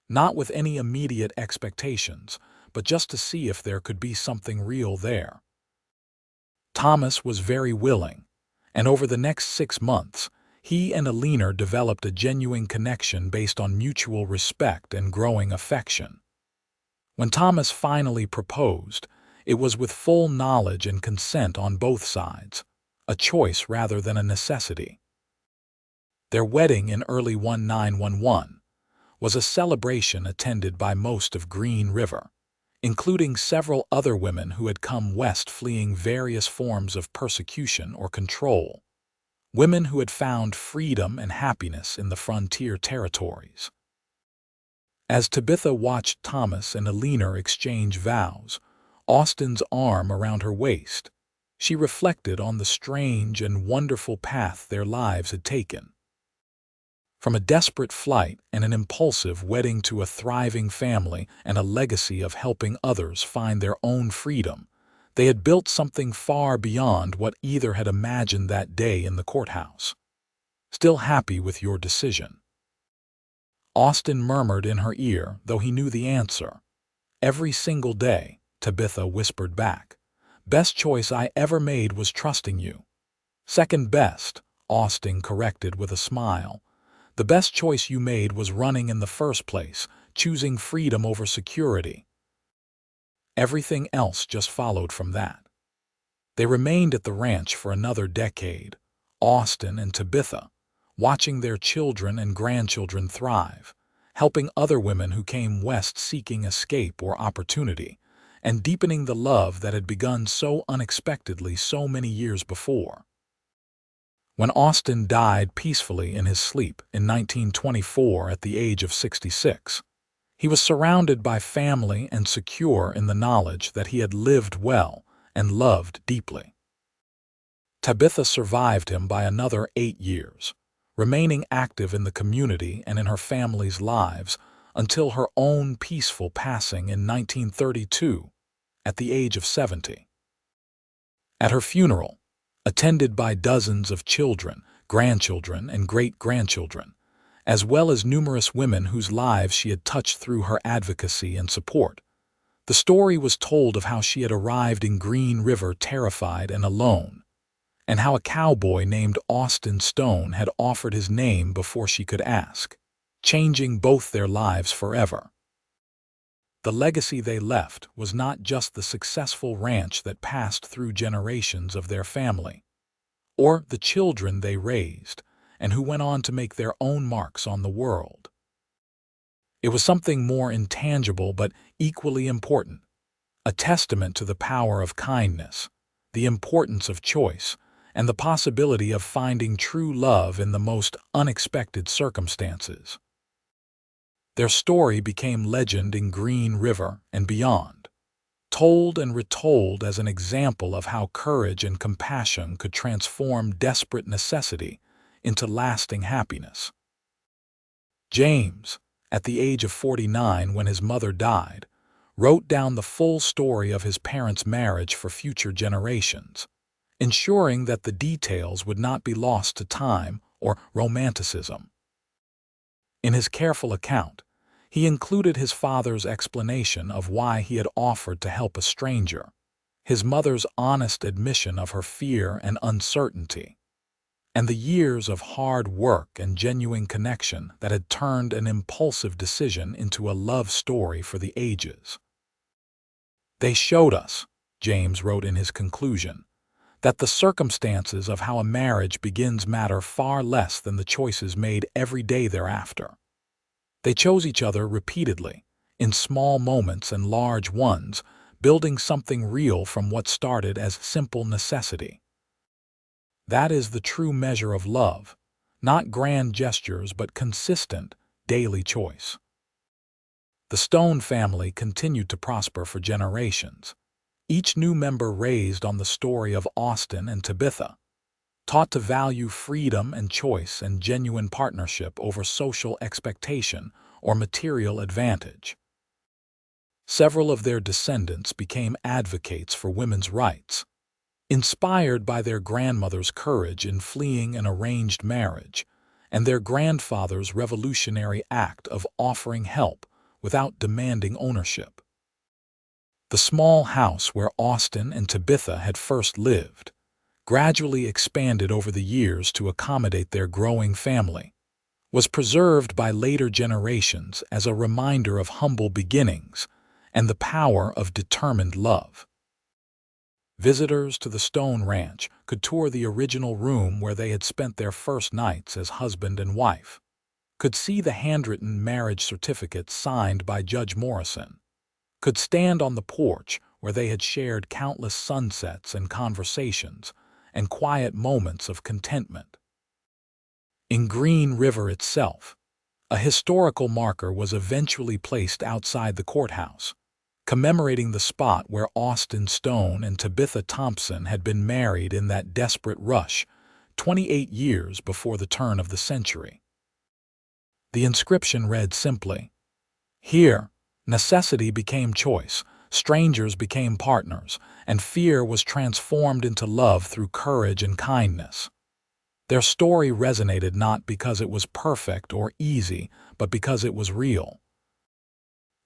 Not with any immediate expectations, but just to see if there could be something real there." Thomas was very willing, and over the next 6 months, he and Eleanor developed a genuine connection based on mutual respect and growing affection. When Thomas finally proposed, it was with full knowledge and consent on both sides, a choice rather than a necessity. Their wedding in early 1911 was a celebration attended by most of Green River, including several other women who had come west fleeing various forms of persecution or control, women who had found freedom and happiness in the frontier territories. As Tabitha watched Thomas and Eleanor exchange vows, Austin's arm around her waist, she reflected on the strange and wonderful path their lives had taken. From a desperate flight and an impulsive wedding to a thriving family and a legacy of helping others find their own freedom, they had built something far beyond what either had imagined that day in the courthouse. "Still happy with your decision?" Austin murmured in her ear, though he knew the answer. "Every single day," Tabitha whispered back. "Best choice I ever made was trusting you." "Second best," Austin corrected with a smile. "The best choice you made was running in the first place, choosing freedom over security." Everything else just followed from that. They remained at the ranch for another decade, Austin and Tabitha, watching their children and grandchildren thrive, helping other women who came west seeking escape or opportunity, and deepening the love that had begun so unexpectedly so many years before. When Austin died peacefully in his sleep in 1924 at the age of 66, he was surrounded by family and secure in the knowledge that he had lived well and loved deeply. Tabitha survived him by another 8 years, remaining active in the community and in her family's lives until her own peaceful passing in 1932 at the age of 70. At her funeral, attended by dozens of children, grandchildren, and great-grandchildren, as well as numerous women whose lives she had touched through her advocacy and support, the story was told of how she had arrived in Green River terrified and alone, and how a cowboy named Austin Stone had offered his name before she could ask, changing both their lives forever. The legacy they left was not just the successful ranch that passed through generations of their family, or the children they raised and who went on to make their own marks on the world. It was something more intangible but equally important, a testament to the power of kindness, the importance of choice, and the possibility of finding true love in the most unexpected circumstances. Their story became legend in Green River and beyond, told and retold as an example of how courage and compassion could transform desperate necessity into lasting happiness. James, at the age of 49 when his mother died, wrote down the full story of his parents' marriage for future generations, ensuring that the details would not be lost to time or romanticism. In his careful account, he included his father's explanation of why he had offered to help a stranger, his mother's honest admission of her fear and uncertainty, and the years of hard work and genuine connection that had turned an impulsive decision into a love story for the ages. They showed us, James wrote in his conclusion, that the circumstances of how a marriage begins matter far less than the choices made every day thereafter. They chose each other repeatedly, in small moments and large ones, building something real from what started as simple necessity. That is the true measure of love, not grand gestures but consistent, daily choice. The Stone family continued to prosper for generations, each new member raised on the story of Austin and Tabitha, taught to value freedom and choice and genuine partnership over social expectation or material advantage. Several of their descendants became advocates for women's rights, inspired by their grandmother's courage in fleeing an arranged marriage and their grandfather's revolutionary act of offering help without demanding ownership. The small house where Austin and Tabitha had first lived gradually expanded over the years to accommodate their growing family, was preserved by later generations as a reminder of humble beginnings and the power of determined love. Visitors to the Stone Ranch could tour the original room where they had spent their first nights as husband and wife, could see the handwritten marriage certificate signed by Judge Morrison, could stand on the porch where they had shared countless sunsets and conversations and quiet moments of contentment. In Green River itself, a historical marker was eventually placed outside the courthouse, commemorating the spot where Austin Stone and Tabitha Thompson had been married in that desperate rush 28 years before the turn of the century. The inscription read simply, "Here, necessity became choice, strangers became partners, and fear was transformed into love through courage and kindness." Their story resonated not because it was perfect or easy, but because it was real.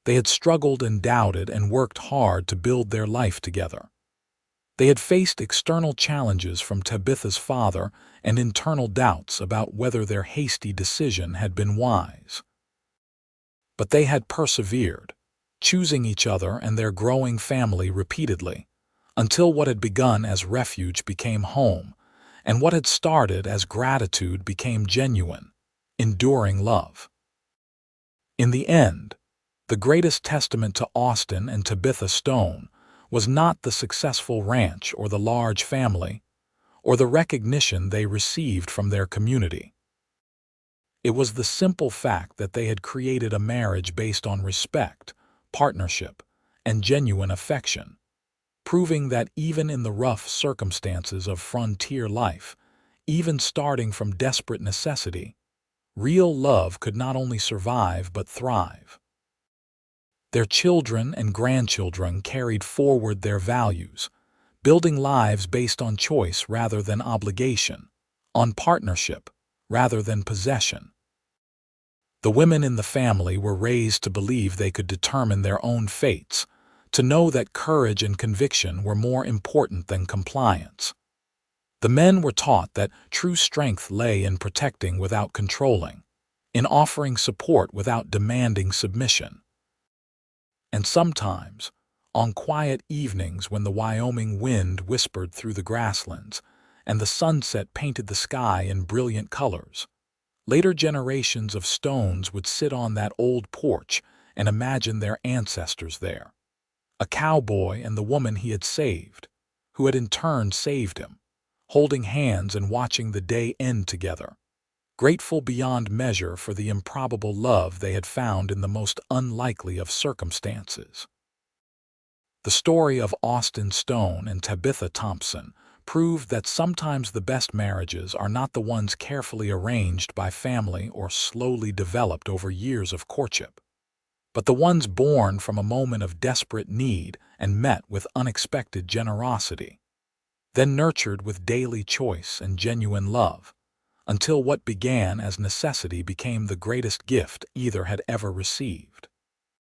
They had struggled and doubted and worked hard to build their life together. They had faced external challenges from Tabitha's father and internal doubts about whether their hasty decision had been wise. But they had persevered, choosing each other and their growing family repeatedly, until what had begun as refuge became home, and what had started as gratitude became genuine, enduring love. In the end, the greatest testament to Austin and Tabitha Stone was not the successful ranch or the large family, or the recognition they received from their community. It was the simple fact that they had created a marriage based on respect, partnership, and genuine affection, proving that even in the rough circumstances of frontier life, even starting from desperate necessity, real love could not only survive but thrive. Their children and grandchildren carried forward their values, building lives based on choice rather than obligation, on partnership rather than possession. The women in the family were raised to believe they could determine their own fates, to know that courage and conviction were more important than compliance. The men were taught that true strength lay in protecting without controlling, in offering support without demanding submission. And sometimes, on quiet evenings when the Wyoming wind whispered through the grasslands and the sunset painted the sky in brilliant colors, later generations of Stones would sit on that old porch and imagine their ancestors there. A cowboy and the woman he had saved, who had in turn saved him, holding hands and watching the day end together, grateful beyond measure for the improbable love they had found in the most unlikely of circumstances. The story of Austin Stone and Tabitha Thompson proved that sometimes the best marriages are not the ones carefully arranged by family or slowly developed over years of courtship, but the ones born from a moment of desperate need and met with unexpected generosity, then nurtured with daily choice and genuine love, until what began as necessity became the greatest gift either had ever received.